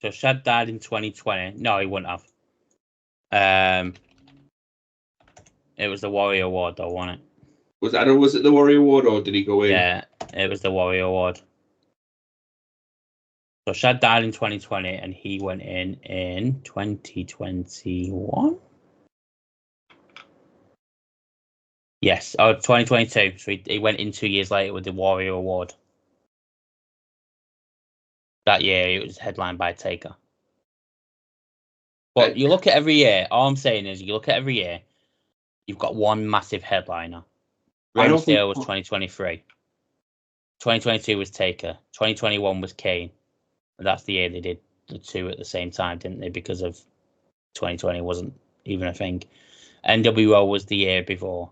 So Shad died in 2020. No, he wouldn't have. It was the Warrior Award, though, wasn't it? Was it the Warrior Award, or did he go in? Yeah, it was the Warrior Award. So Shad died in 2020, and he went in 2021. Yes, 2022. So he went in 2 years later with the Warrior Award. That year, it was headlined by Taker. But you look at every year. All I'm saying is, you look at every year. You've got one massive headliner. Rey Mysterio was 2023. 2022 was Taker. 2021 was Kane. And that's the year they did the two at the same time, didn't they? Because of 2020 wasn't even a thing. NWO was the year before.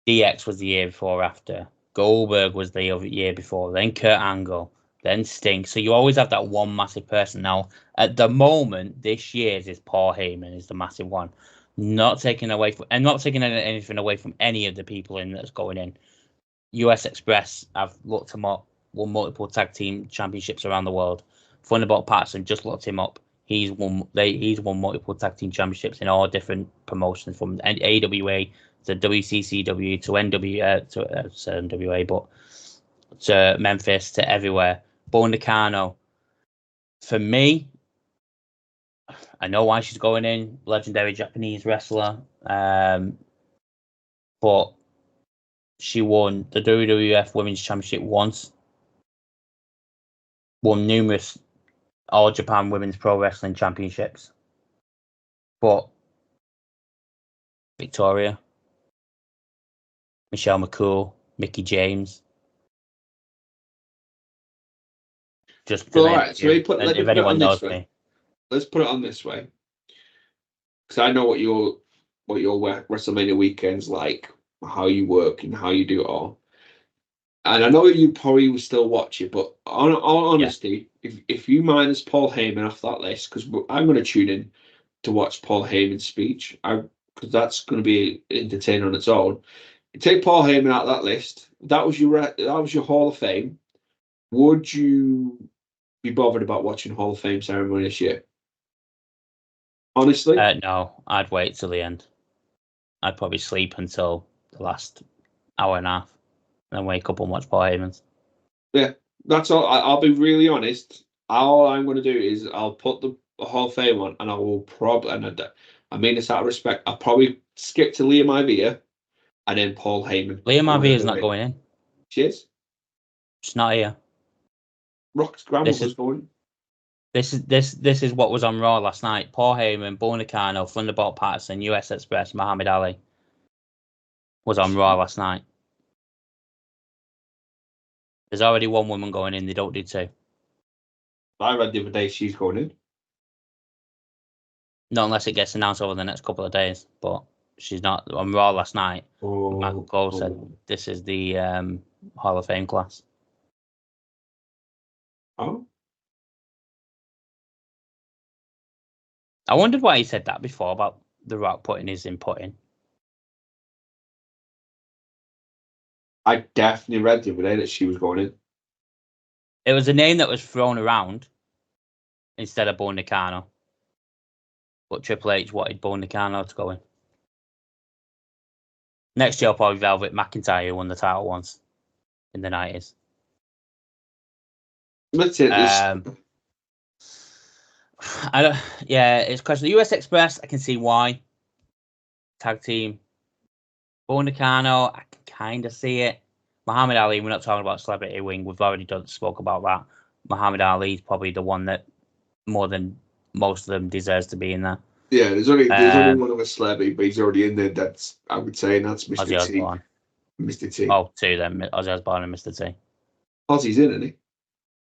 DX was the year before after. Goldberg was the year before. Then Kurt Angle. Then Sting. So you always have that one massive person. Now, at the moment, this year's is Paul Heyman is the massive one. Not taking anything away from any of the people in that's going in. US Express, I've looked him up, won multiple tag team championships around the world. Thunderbolt Patterson, just looked him up. He's won multiple tag team championships in all different promotions, from AWA to WCCW to NWA, but to Memphis to everywhere. Bo Nakano, for me, I know why she's going in, legendary Japanese wrestler, but she won the WWF Women's Championship once, won numerous All Japan Women's Pro Wrestling Championships, but Victoria, Michelle McCool, Mickey James. Just to All name right, a so few. let And me if put it anyone on this knows way. me. Let's put it on this way, because I know what your WrestleMania weekend's like, how you work and how you do it all. And I know you probably will still watch it, but on all honesty, if you minus Paul Heyman off that list, because I'm going to tune in to watch Paul Heyman's speech, because that's going to be entertaining on its own. Take Paul Heyman out of that list. That was your Hall of Fame. Would you be bothered about watching Hall of Fame ceremony this year? Honestly, No, I'd wait till the end. I'd probably sleep until the last hour and a half, and then wake up and watch Paul Heyman's. yeah, that's all. I'll be really honest. All I'm going to do is I'll put the Hall of Fame on, and I will probably, and I mean this out of respect, I'll probably skip to Liam Ivia and then Paul Heyman. Liam Ivia's not going in. Cheers. She's not here. Rock's grandmother's going. This is what was on Raw last night. Paul Heyman, Bo Nakano, Thunderbolt Patterson, US Express, Muhammad Ali was on Raw last night. There's already one woman going in. They don't do two. I read the other day she's going in. Not unless it gets announced over the next couple of days. But she's not on Raw last night. Michael Cole said this is the Hall of Fame class. Oh. I wondered why he said that before about The Rock putting his input in. I definitely read the other day that she was going in. It was a name that was thrown around instead of Bo Nakano. But Triple H wanted Bo Nakano to go in. Next year, probably Velvet McIntyre, who won the title once in the 90s. That's it. It's question. The US Express, I can see why. Tag team. Bo Nakano, I can kind of see it. Muhammad Ali, we're not talking about Celebrity Wing. We've already spoke about that. Muhammad Ali is probably the one that more than most of them deserves to be in there. Yeah, there's only one of a celebrity, but he's already in there. That's I would say, and that's Mr. Ozzy Osbourne. Mr. T. Oh, two then. Ozzy Osbourne and Mr. T. Ozzy's in, isn't he?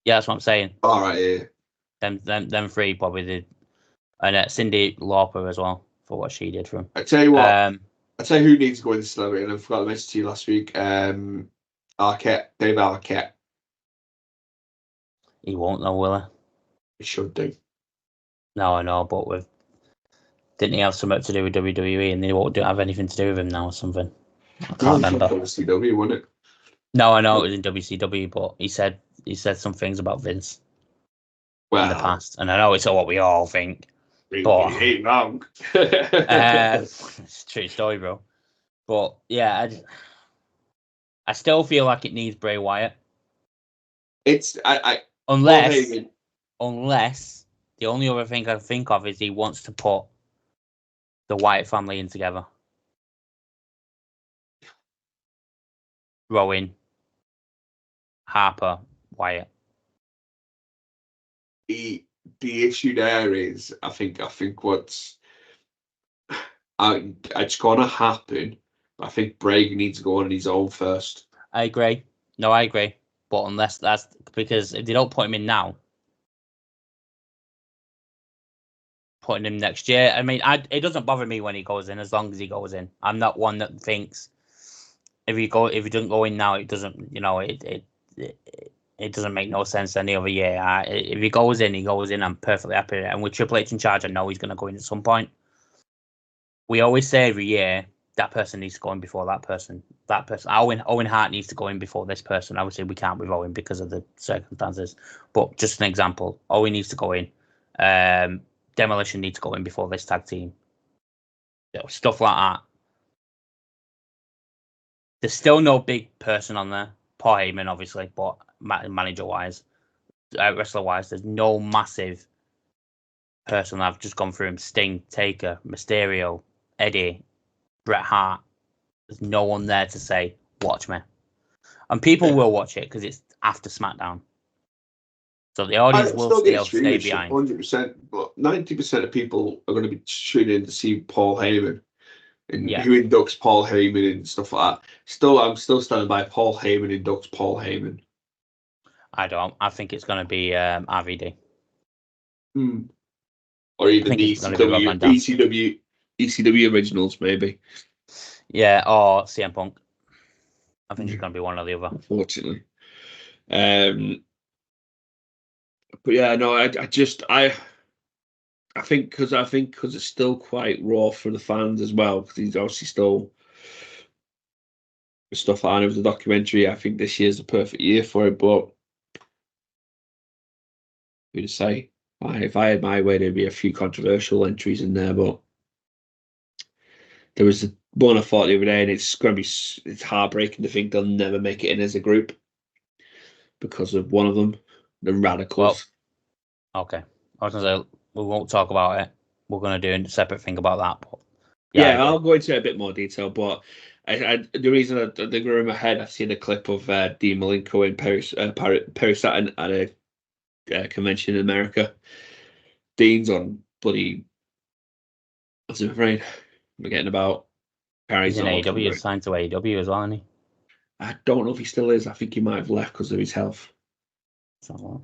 Yeah, that's what I'm saying. All right, yeah. Them three probably did, and Cyndi Lauper as well for what she did for him. I tell you what. I tell you who needs to go in the celebrity, and I forgot to mention to you last week. Arquette, Dave Arquette. He won't know, will he? He should do. No, I know, but didn't he have something to do with WWE, and they won't have anything to do with him now or something? I can't remember. WCW, wasn't it? No, I know it was in WCW, but he said some things about Vince in the past, and I know it's all what we all think. But he ain't wrong. It's a true story, bro. But yeah, I still feel like it needs Bray Wyatt. Unless the only other thing I can think of is he wants to put the Wyatt family in together. Rowan, Harper, Wyatt. The issue there is, I think what's it's gonna happen. I think Bray needs to go on his own first. I agree. No, I agree. But unless that's because if they don't put him in now, putting him next year. I mean, it doesn't bother me when he goes in as long as he goes in. I'm not one that thinks if he doesn't go in now, it doesn't. It doesn't make no sense any other year. If he goes in, he goes in. I'm perfectly happy. And with Triple H in charge, I know he's going to go in at some point. We always say every year that person needs to go in before that person. That person, Owen Hart needs to go in before this person. Obviously, we can't with Owen because of the circumstances. But just an example, Owen needs to go in. Demolition needs to go in before this tag team. Stuff like that. There's still no big person on there. Paul Heyman, obviously, but manager-wise, wrestler-wise, there's no massive person. I've just gone through him. Sting, Taker, Mysterio, Eddie, Bret Hart. There's no one there to say, watch me. And people will watch it because it's after SmackDown. So the audience will still stay behind. 100%, but 90% of people are going to be tuning in to see Paul Heyman. and who inducts Paul Heyman and stuff like that. I'm still standing by Paul Heyman inducts Paul Heyman. I don't. I think it's going to be RVD. Or even the ECW originals, maybe. Yeah, or CM Punk. I think it's going to be one or the other. Unfortunately. But yeah, no, I think because it's still quite raw for the fans as well, because he's obviously still stuff like it was a documentary. I think this year's the perfect year for it, but who to say? If I had my way, there'd be a few controversial entries in there, but there was one I thought the other day, and it's heartbreaking to think they'll never make it in as a group because of one of them, the Radicals. Well, okay, I was going to say we won't talk about it. We're going to do a separate thing about that. But yeah, I'll go into a bit more detail, but the reason I think we're in my head, I've seen a clip of Dean Malenko in Paris at a convention in America. Dean's on bloody. What's his brain? I'm forgetting about. He's in AEW. He's signed to AEW as well, isn't he? I don't know if he still is. I think he might have left because of his health. So,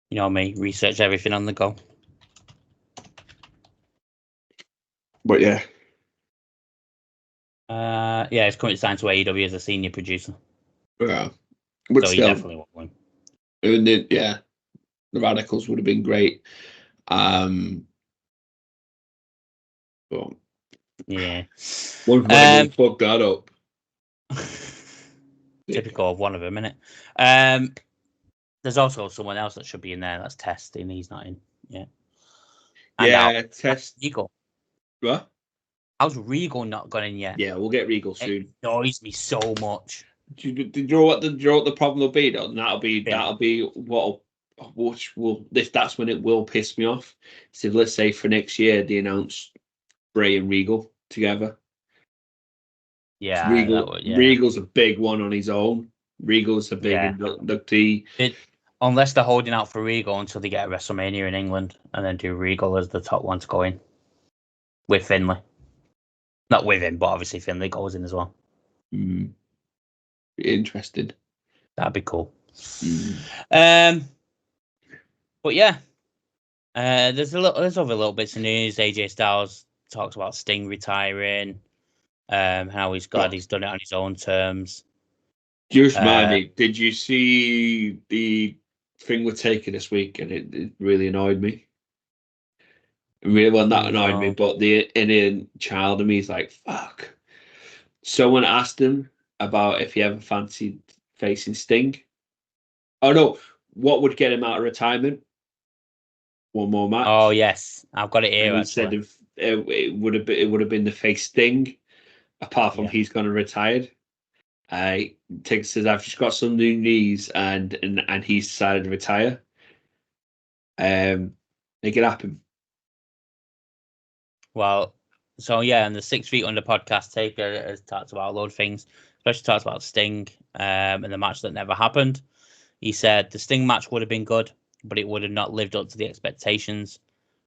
you know me, research everything on the go. But yeah. He's currently signed to AEW as a senior producer. Yeah. But so still, he definitely won't win. And then, the Radicals would have been great. But yeah. One thing fuck that up. Typical of one of them, innit? There's also someone else that should be in there that's testing. He's not in yet. Test. Regal. What? How's Regal not gone in yet? Yeah, we'll get Regal soon. It annoys me so much. Do you know what the problem will be? Though? That'll be which will if that's when it will piss me off. So let's say for next year they announce Bray and Regal together. Yeah, Regal's a big one on his own. Regal's a big inductee. Unless they're holding out for Regal until they get a WrestleMania in England and then do Regal as the top one to go in with Finlay. Not with him, but obviously Finlay goes in as well. Interested. That'd be cool. But yeah, there's other little bits of news. AJ Styles talks about Sting retiring, how he's glad he's done it on his own terms. Just remind me, did you see the thing with Taker this week? And it really annoyed me. Really, that annoyed me, but the inner child of me is like, fuck. Someone asked him about if he ever fancied facing Sting. Oh no, what would get him out of retirement? One more match. Oh yes, I've got it here. And he said if it would have been the face Sting, apart from he's gonna retire. Tig says I've just got some new knees and he's decided to retire. Make it happen. Well, so yeah, in the 6 Feet Under podcast, Taker has talked about a load of things, especially talked about Sting and the match that never happened. He said the Sting match would have been good, but it would have not lived up to the expectations.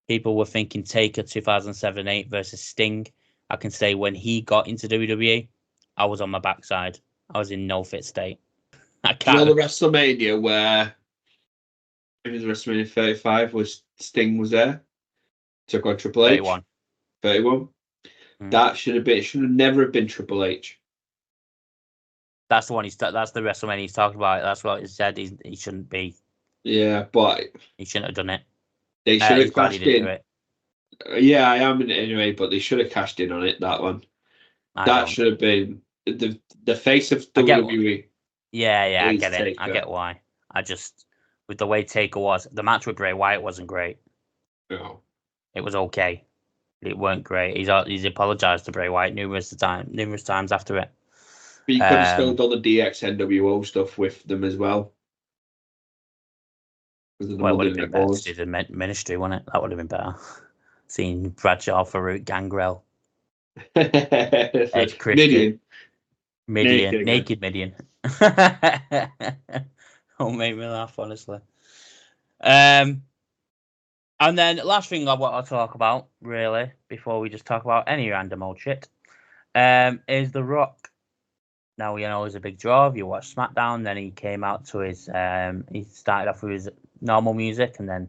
People were thinking Taker 2007-8 versus Sting. I can say when he got into WWE, I was on my backside. I was in no fit state. Do you know the WrestleMania where it was WrestleMania 35 was Sting was there? Took on Triple H. 31. That should have never have been Triple H. That's the one that's the WrestleMania he's talking about. That's what he said. He shouldn't be. Yeah, but he shouldn't have done it. They should have cashed in. Yeah, I am in it anyway, but they should have cashed in on it. That one. That should have been the face of WWE. Yeah, I get it. I get why. I just with the way Taker was, the match with Bray Wyatt wasn't great. No, it was okay. It weren't great. He's apologized to Bray Wyatt numerous times after it. But you could have still done the DX NWO stuff with them as well. Well, it would have been better to do the ministry, wouldn't it? That would have been better. Seeing Bradshaw, Farouk, Gangrel, Edge, Christian, Midian, naked Midian. Oh, made me laugh, honestly. And then last thing I want to talk about, really, before we just talk about any random old shit, is The Rock. Now, you know, it was a big draw. If you watch SmackDown, then he came out to his, he started off with his normal music, and then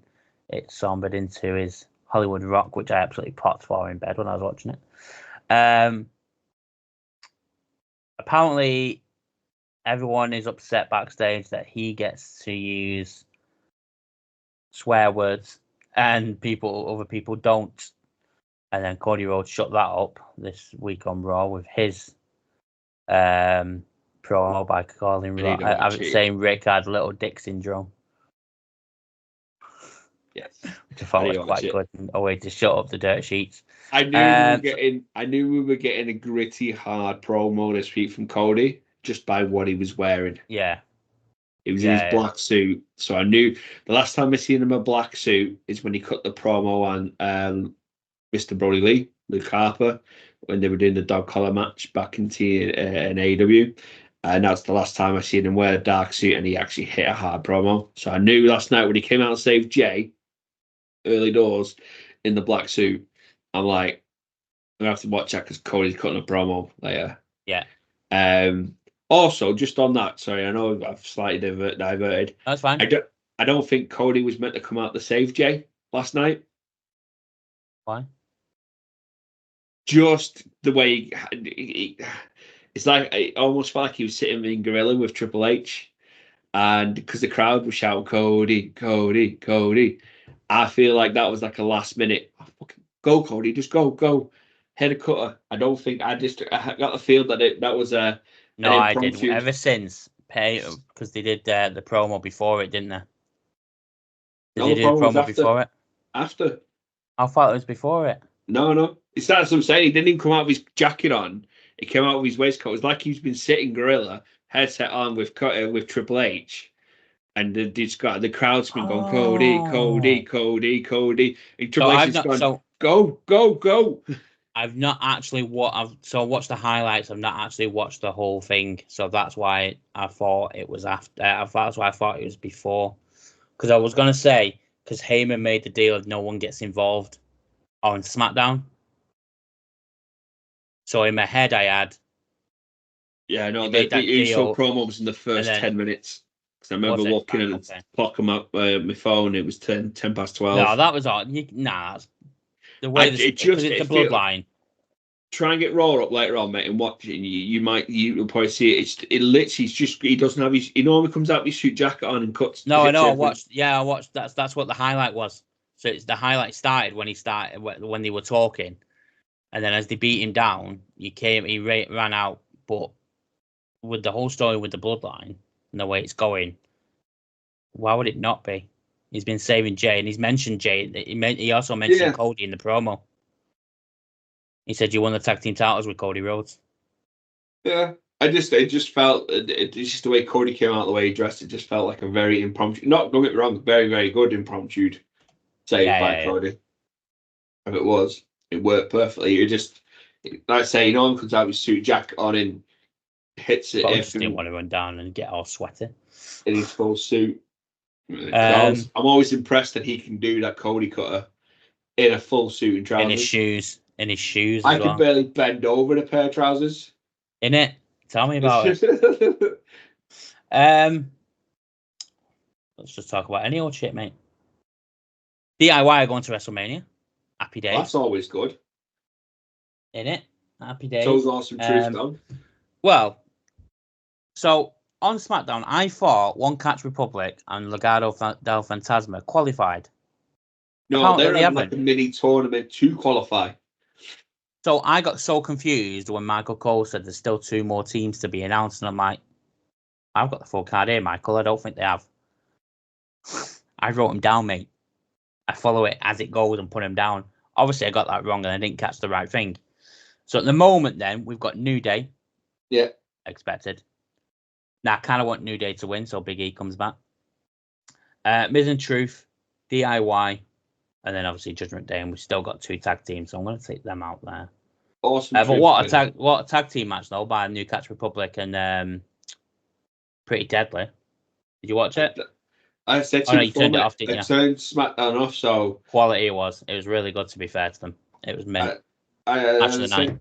it sombered into his Hollywood Rock, which I absolutely popped for in bed when I was watching it. Apparently, everyone is upset backstage that he gets to use swear words and other people don't. And then Cody Rhodes shut that up this week on Raw with his promo by calling saying Rick had little dick syndrome. Yes, which I thought was quite good. And a way to shut up the dirt sheets. I knew we were getting a gritty, hard promo this week from Cody just by what he was wearing. Yeah. It was in his black suit. So I knew the last time I seen him in a black suit is when he cut the promo on Mr. Brody Lee, Luke Harper, when they were doing the dog collar match back in AEW. And that's the last time I seen him wear a dark suit and he actually hit a hard promo. So I knew last night when he came out and saved Jay early doors in the black suit, I'm like, I'm going to have to watch that because Cody's cutting a promo later. Yeah. Also, just on that, sorry, I know I've slightly diverted. That's fine. I don't think Cody was meant to come out to save Jay last night. Why? Just the way it's like it almost felt like he was sitting in Gorilla with Triple H, and because the crowd was shouting Cody, Cody, Cody, I feel like that was like a last minute. Oh, fucking go, Cody, just go, head a cutter. I don't think I got the feel that that was a. No, I did. Ever since because they did the promo before it, didn't they? Did they do the promo before it? After. I thought it was before it. No. It's that's what I'm saying. He didn't even come out with his jacket on. He came out with his waistcoat. It was like he's been sitting Gorilla, headset on with Triple H, and the crowd's been going Cody, and Triple H has gone go. I've not actually I watched the highlights. I've not actually watched the whole thing, so that's why I thought it was after. That's why I thought it was before, because I was gonna say because Heyman made the deal of no one gets involved on SmackDown. So in my head, I had. Yeah, no, the saw promos in the first 10 minutes. Because I remember looking and clocking my phone. It was 10 past 12. No, that was all. That's the way it's the bloodline. Try and get Raw up later on, mate, and watch it. You'll probably see it. It literally he doesn't have he normally comes out with his suit jacket on and cuts. No, I know. I watched. That's what the highlight was. So it's the highlight started when they were talking, and then as they beat him down, he ran out. But with the whole story with the bloodline and the way it's going, why would it not be? He's been saving Jay, and he's mentioned Jay. He also mentioned Cody in the promo. He said you won the tag team titles with Cody Rhodes. Yeah, it just felt it's just the way Cody came out, the way he dressed. It just felt like a very impromptu. Not don't get me wrong, very very good impromptu save by Cody. If it worked perfectly. It just like I say, no one comes out with suit jacket on and hits it. I just didn't want to run down and get all sweaty in his full suit. I'm always impressed that he can do that Cody cutter in a full suit and trousers. In his shoes. I could barely bend over in a pair of trousers. In it. Tell me about it. Let's just talk about any old shit, mate. DIY are going to WrestleMania. Happy days. Well, that's always good. In it. Happy days. So awesome truth, Dom. Well, so on SmackDown, I thought One Catch Republic and Legado del Fantasma qualified. No, they're having like a mini tournament to qualify. So I got so confused when Michael Cole said there's still 2 more teams to be announced, and I'm like, I've got the full card here, Michael. I don't think they have. I wrote them down, mate. I follow it as it goes and put them down. Obviously, I got that wrong and I didn't catch the right thing. So at the moment, then, we've got New Day. Yeah. Expected. Now, I kind of want New Day to win, so Big E comes back. Miz and Truth, DIY, and then obviously Judgment Day, and we've still got 2 tag teams, so I'm going to take them out there. Awesome. But what a tag team match, though, by New Catch Republic and Pretty Deadly. Did you watch it? I said Oh to no, you you before, turned it mate, off, didn't I you? turned SmackDown off, so Quality it was. It was really good, to be fair to them. It was mint. Match of the night.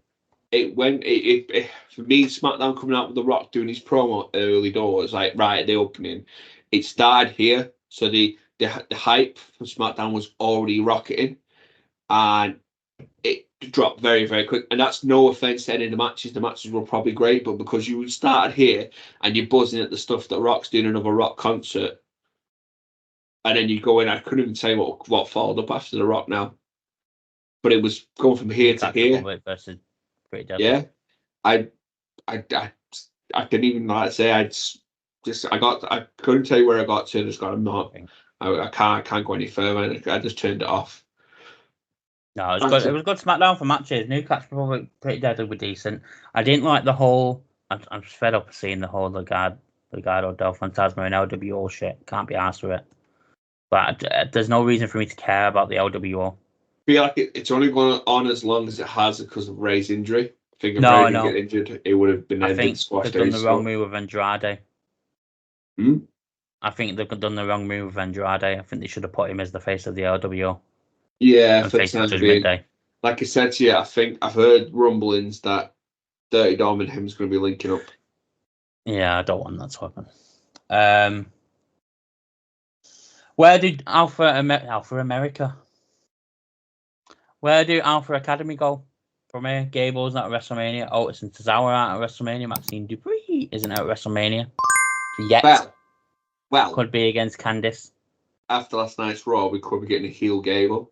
It went it for me. SmackDown coming out with The Rock doing his promo early doors, like right at the opening. It started here, so the hype from SmackDown was already rocketing, and it dropped very, very quick. And that's no offense to any of the matches. The matches were probably great, but because you started here and you're buzzing at the stuff that Rock's doing another Rock concert, and then you go in, I couldn't even tell you what followed up after The Rock now. But it was going from here to here. Versus Pretty Deadly. Yeah. I didn't even know how to say. I couldn't tell you where I got to. I just got, I'm not. I can't go any further. I just turned it off. No, it was good. It was good SmackDown for matches. Newcastle Republic, Pretty Deadly were decent. I didn't like the whole. I'm fed up of seeing the whole Legado del Fantasma and LWO shit. Can't be arsed with it. But there's no reason for me to care about the LWO. I feel like it's only going on as long as it has because of Ray's injury. I think if No, Ray didn't get injured, it would have been ended, squashed. They've done the wrong move with Andrade. Hmm? I think they've done the wrong move with Andrade. I think they should have put him as the face of the LWO. Yeah, and for face of Judgment Day. Like I said to you, I think I've heard rumblings that Dirty Dom and him's going to be linking up. Yeah, I don't want that to happen. Where did Alpha America? Where do Alpha Academy go from here? Gable's not at WrestleMania. Otis and Tozawa aren't at WrestleMania. Maxine Dupree isn't at WrestleMania yet. Well, could be against Candice. After last night's Raw, we could be getting a heel Gable.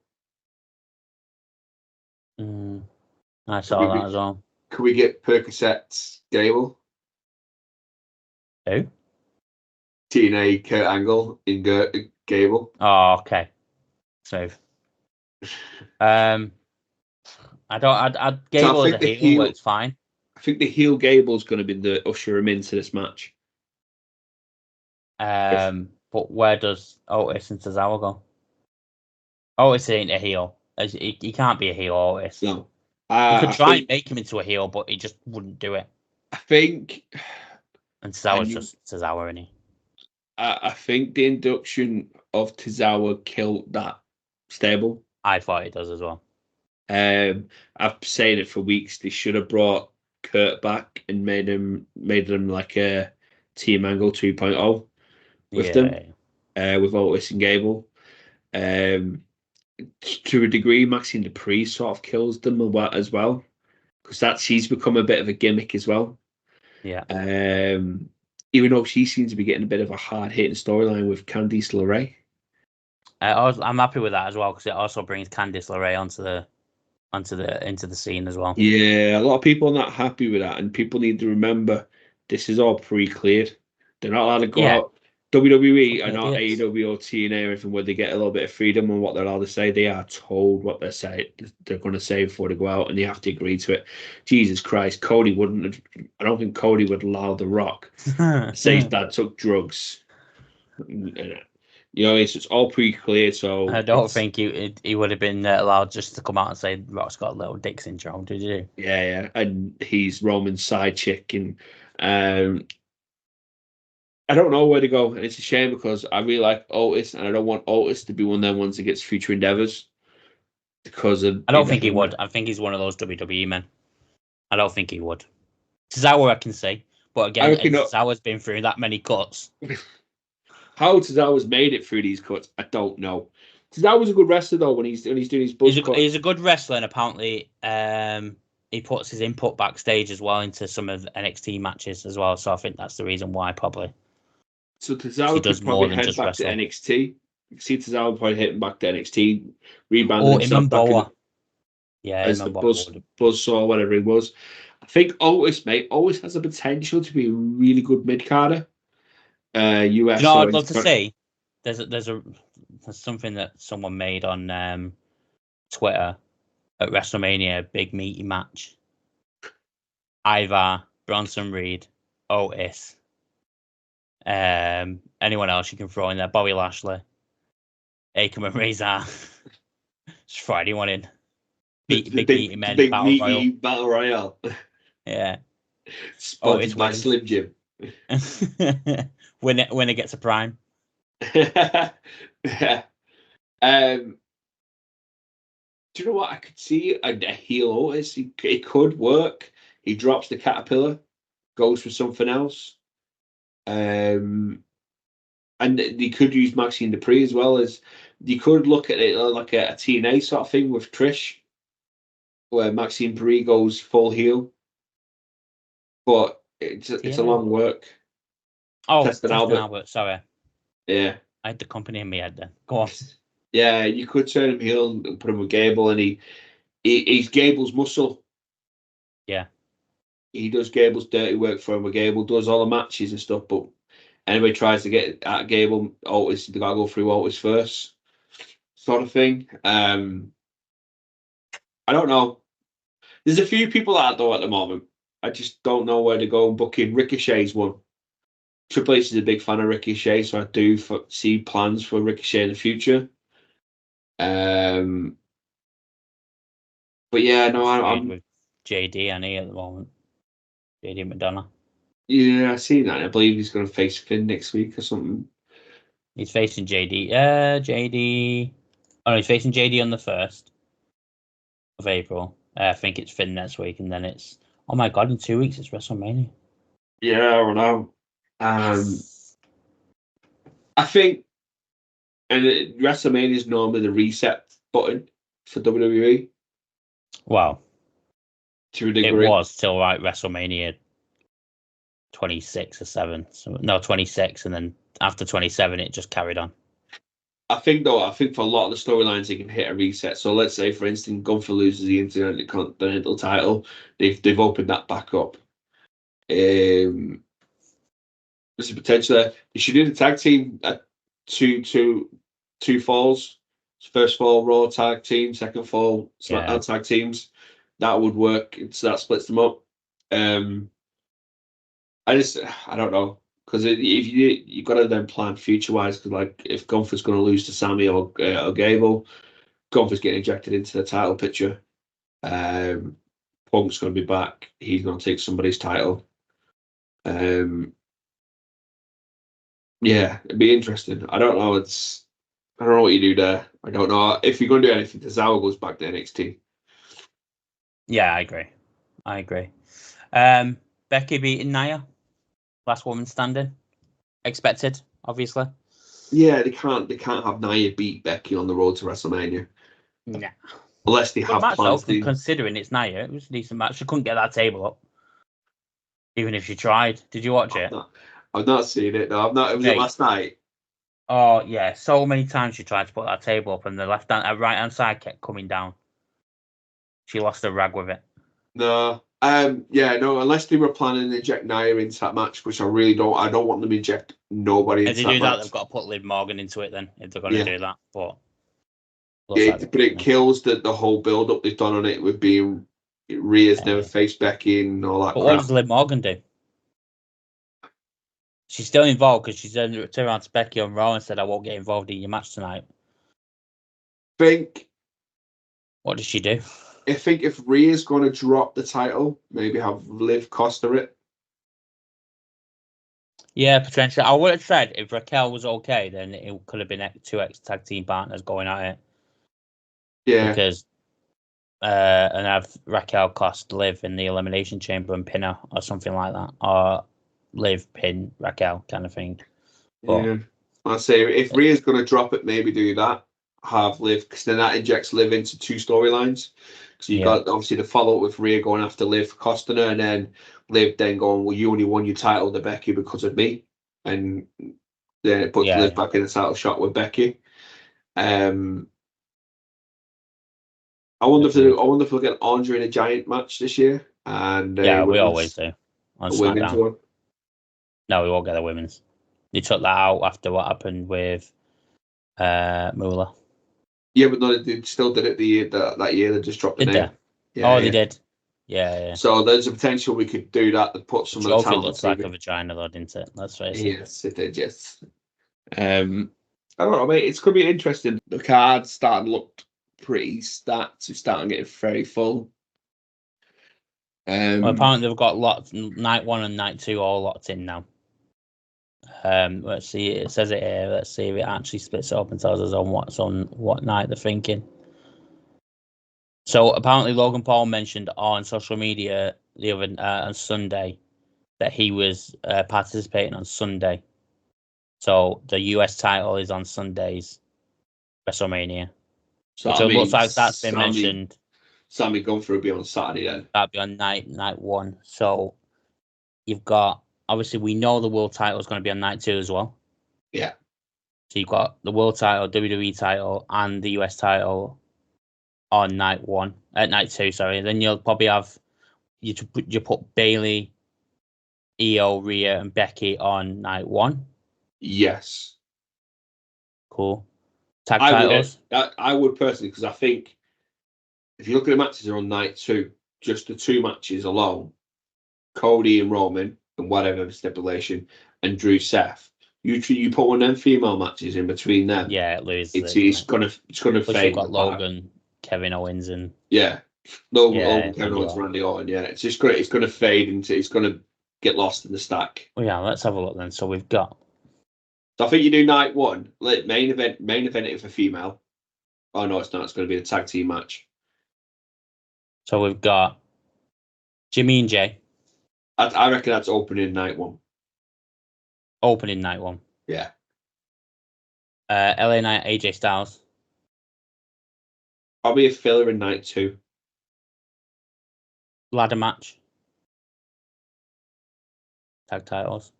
I saw that as well. Could we get Percocet's Gable? Who? TNA Kurt Angle in Gable. Oh, okay. Save. I don't. Gable as a heel works fine. I think the heel Gable's going to be the usher him into this match. But where does Otis and Tozawa go? Otis ain't a heel. He can't be a heel, Otis. No. You could try and make him into a heel, but he just wouldn't do it. I think. And Tozawa's just Tozawa, isn't he? I think the induction of Tozawa killed that stable. I thought it does as well. I've saying it for weeks. They should have brought Kurt back and made them like a Team Angle 2.0 with them, with Otis and Gable. To a degree, Maxine Dupree sort of kills them as well, because she's become a bit of a gimmick as well. Yeah. Even though she seems to be getting a bit of a hard hitting storyline with Candice LeRae. I'm happy with that as well, because it also brings Candice LeRae into the scene as well. Yeah, a lot of people are not happy with that, and people need to remember this is all pre-cleared. They're not allowed to go out. WWE are not AEW or TNA or anything where they get a little bit of freedom on what they're allowed to say. They are told what they're going to say before they go out, and they have to agree to it. Jesus Christ, Cody wouldn't. I don't think Cody would allow The Rock to say his dad took drugs. You know, it's all pre-cleared, so I don't think he would have been allowed just to come out and say Rock's got a little dick syndrome, did you? Yeah, and he's Roman's side chick, and I don't know where to go, and it's a shame because I really like Otis, and I don't want Otis to be one of them ones that gets future endeavors because of. I don't think he would. I think he's one of those WWE men. I don't think he would. Tozawa I can see, but again, Tozawa's been through that many cuts. How Tozawa's made it through these cuts, I don't know. Tozawa's a good wrestler though when he's doing his buzz cut. He's a good wrestler, and apparently, he puts his input backstage as well into some of the NXT matches as well. So I think that's the reason why probably. So Tozawa could probably head back to NXT. You can see Tozawa probably heading back to NXT, rebranding himself back as the Buzzsaw, whatever he was. I think Otis has the potential to be a really good mid-carder. US. You know, I'd love to see. There's something that someone made on Twitter at WrestleMania, big meaty match. Ivar, Bronson Reed, Otis. Anyone else you can throw in there? Bobby Lashley, Akam and Razor. Just throw anyone in. Big meaty men. Big meaty battle royale. Yeah. Spotted by Slim Jim. Winner gets a prime. Yeah. Do you know what? I could see a heel Otis. It could work. He drops the caterpillar, goes for something else. And they could use Maxine Dupree as well. As you could look at it like a TNA sort of thing with Trish, where Maxine Dupree goes full heel. But it's a long work. Oh, Testing Albert. Sorry. Yeah. I had the company in my head then. Go on. Yeah, you could turn him heel and put him with Gable, and he's Gable's muscle. Yeah. He does Gable's dirty work for him, where Gable does all the matches and stuff, but anybody tries to get at Gable, Otis, they gotta go through Otis first, sort of thing. I don't know. There's a few people that I know at the moment. I just don't know where to go and book in. Ricochet's one. Triple H is a big fan of Ricochet, so I do see plans for Ricochet in the future. But yeah, no, I'm with JD and E at the moment. JD McDonough. Yeah, I've seen that. I believe he's going to face Finn next week or something. He's facing JD. JD. Oh, no, he's facing JD on the 1st of April. I think it's Finn next week, and then it's. Oh my God! In 2 weeks, it's WrestleMania. Yeah, I know. I think, and WrestleMania is normally the reset button for WWE. Well, to a degree, it was till like WrestleMania 26 or 7. So, no, 26, and then after 27, it just carried on. I think for a lot of the storylines, they can hit a reset. So let's say, for instance, Gunther loses the Intercontinental title. They've opened that back up. There's a potential there. They should do the tag team at two falls. First fall Raw tag team, second fall SmackDown tag teams. That would work. So that splits them up. I don't know, because if you got to then plan future wise, because like if Gunther's going to lose to Sammy or Gable, Gunther's getting injected into the title picture. Punk's going to be back. He's going to take somebody's title. Yeah, it'd be interesting. I don't know. I don't know what you do there. I don't know if you're going to do anything. Tozawa goes back to NXT. Yeah, I agree. Becky beating Nia, last woman standing. Expected, obviously. Yeah, they can't have Nia beat Becky on the road to WrestleMania. Nah. Unless they have plans to. Considering it's Nia, it was a decent match. She couldn't get that table up, even if she tried. Did you watch it? I've not seen it. No, I've not. It was last night. Oh yeah, so many times she tried to put that table up, and the right hand side kept coming down. She lost her rag with it. No. No. Unless they were planning to inject Nia into that match, which I really don't. I don't want them to inject nobody into that match. If they do that, they've got to put Liv Morgan into it. Then if they're going to do that, but it kills the whole build up they've done on it with being Rhea's never faced Becky and all that. But what does Liv Morgan do? She's still involved because she's turned around to Becky on Raw and said, "I won't get involved in your match tonight." What does she do? I think if Rhea's going to drop the title, maybe have Liv cost her it. Yeah, potentially. I would have said if Raquel was okay, then it could have been 2 tag team partners going at it. Yeah. Because and have Raquel cost Liv in the Elimination Chamber and pin her or something like that, or Liv pin Raquel kind of thing. But, yeah, I say if Rhea's going to drop it, maybe do that. Have Liv, because then that injects Liv into 2 storylines. So you got obviously the follow up with Rhea going after Liv, costing her, and then Liv then going, "Well, you only won your title to Becky because of me," and then it puts Liv back in the title shot with Becky. I wonder if we'll get Andre in a Giant match this year. And we always do on SmackDown. One. No, we won't get the women's. They took that out after what happened with Moolah. Yeah, but no, they still did it that year. They just dropped the name. Yeah, they did. Yeah. So there's a potential we could do that to put some of the talent. It looks like a vagina, though, didn't it? Let's face it. Yes, it did. Yes. I don't know, mate. It's going to be interesting. The cards starting to look pretty stacked. It's starting to get very full. Well, apparently they've got night 1 and night 2 all locked in now. Let's see. It says it here. Let's see if it actually splits it up and tells us on what night they're thinking. So apparently, Logan Paul mentioned on social media the other on Sunday that he was participating on Sunday. So the US title is on Sunday's WrestleMania. So it looks like that's been mentioned. Sammy Gunther will be on Saturday then. That'd be on night one. So you've got, obviously we know the world title is going to be on night 2 as well. Yeah. So you've got the world title, WWE title, and the US title on night 2. Sorry. Then you'll probably have you put Bayley, Io, Rhea, and Becky on night 1. Yes. Cool. Tag titles. I would personally, because I think if you look at the matches are on night 2, just the 2 matches alone, Cody and Roman and whatever stipulation, and Drew Seth. You put one of them female matches in between them. Yeah, it loses. It's gonna fade. You've got Logan, Kevin Owens, and Logan, Kevin Owens, Randy Orton. Yeah, it's gonna fade into. It's gonna get lost in the stack. Well, yeah, let's have a look then. So we've got. So I think you do night 1, main event if a female. Oh no, it's not. It's going to be a tag team match. So we've got Jimmy and Jay. I reckon that's opening night 1. Opening night 1. Yeah. LA Knight, AJ Styles. Probably a filler in night 2. Ladder match. Tag titles.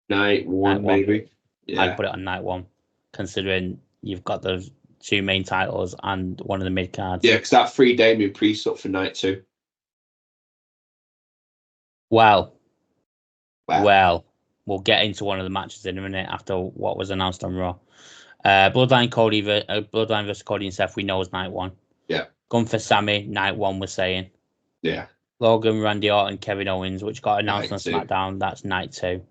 Night 1, maybe. Yeah. I'd put it on night 1, considering you've got the 2 main titles and one of the mid cards. Yeah, because that 3 Damien Priest up for night 2. Well, we'll get into one of the matches in a minute after what was announced on Raw. Bloodline versus Cody and Seth, we know is night 1. Yeah. Gunther Sammy, night 1, we're saying. Yeah. Logan, Randy Orton, Kevin Owens, which got announced on SmackDown, that's night 2.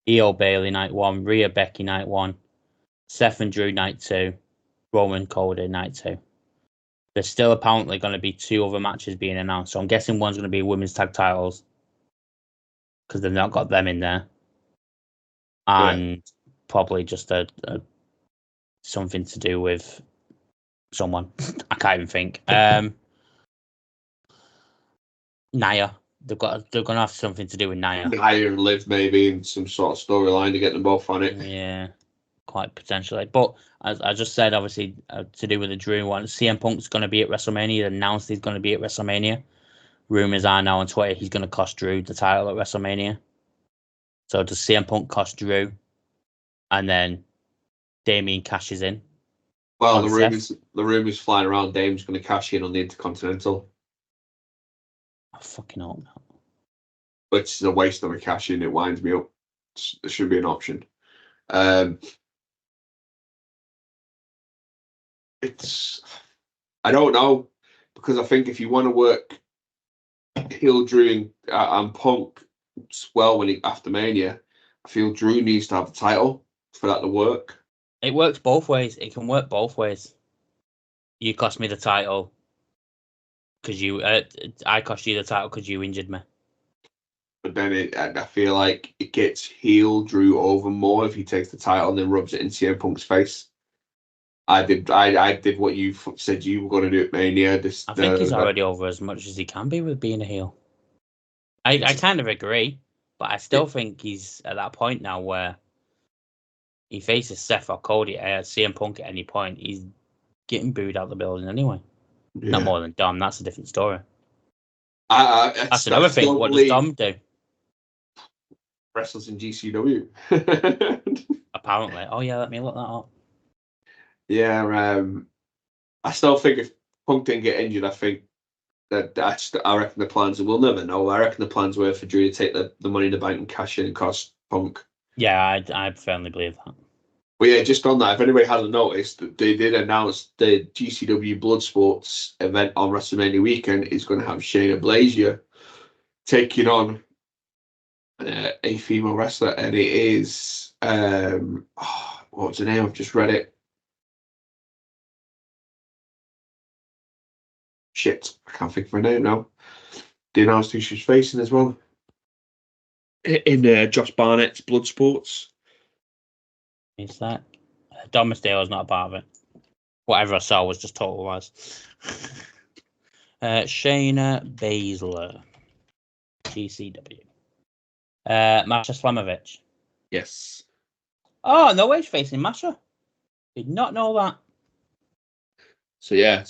Io Bayley, night 1. Rhea Becky, night 1. Seth and Drew, night 2. Roman, Cody, night 2. There's still apparently going to be 2 other matches being announced. So I'm guessing one's going to be women's tag titles, because they've not got them in there. And probably just a something to do with someone. I can't even think. Nia. They're going to have something to do with Nia. Nia and Liv maybe in some sort of storyline to get them both on it. Yeah, quite potentially. But as I just said, obviously, to do with the Drew one, CM Punk's going to be at WrestleMania. He announced he's going to be at WrestleMania. Rumors are now on Twitter he's going to cost Drew the title at WrestleMania. So does CM Punk cost Drew? And then Damien cashes in. Well, the rumors flying around Dame's going to cash in on the Intercontinental. I fucking hope not. Which is a waste of a cash in. It winds me up. There should be an option. I don't know, because I think if you want to work heel Drew and Punk well after Mania, I feel Drew needs to have the title for that to work. It works both ways. It can work both ways. You cost me the title because I cost you the title because you injured me. But then I feel like it gets heel Drew over more if he takes the title and then rubs it in CM Punk's face. I did what you said you were going to do at Mania. I think he's already over as much as he can be with being a heel. I kind of agree, but I still think he's at that point now where he faces Seth or Cody at CM Punk at any point. He's getting booed out of the building anyway. Yeah. Not more than Dom. That's a different story. That's another thing. What does Dom do? Wrestles in GCW. Apparently. Oh, yeah, let me look that up. Yeah, I still think if Punk didn't get injured, I think I reckon the plans, we'll never know. I reckon the plans were for Drew to take the money in the bank and cash in and cost Punk. Yeah, I firmly believe that. But yeah, just on that, if anybody hasn't noticed, they did announce the GCW Bloodsports event on WrestleMania weekend is going to have Shayna Baszler taking on a female wrestler, and it is what's her name? I've just read it. Shit, I can't think of her name now. They announced who she's facing as well. In Josh Barnett's Bloodsports. Is that Dom Mysterio's not a part of it? Whatever I saw was just total lies. Shayna Baszler, GCW. Masha Slamovich. Yes. Oh, no way, she's facing Masha. Did not know that. So yeah,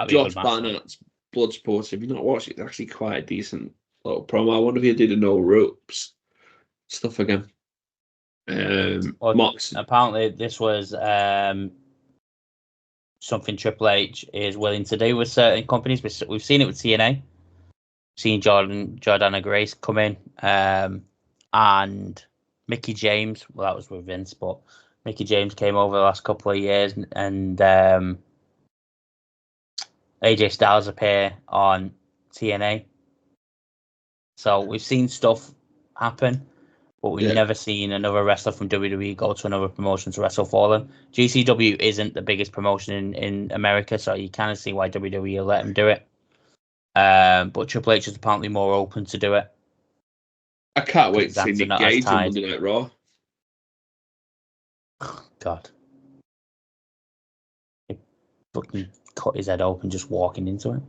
Josh match, Barnett's Bloodsport. If you've not watched it, it's actually quite a decent little promo. I wonder if you did a no ropes stuff again. Mox. Apparently, this was something Triple H is willing to do with certain companies. We've seen it with TNA. Seen Jordana Grace come in, and Mickey James. Well, that was with Vince, but Mickey James came over the last couple of years, and AJ Styles appear on TNA. So we've seen stuff happen, but we've never seen another wrestler from WWE go to another promotion to wrestle for them. GCW isn't the biggest promotion in America, so you kind of see why WWE will let him do it. But Triple H is apparently more open to do it. I can't wait to see Nick Gage on Monday Night Raw. God. He fucking cut his head open just walking into it.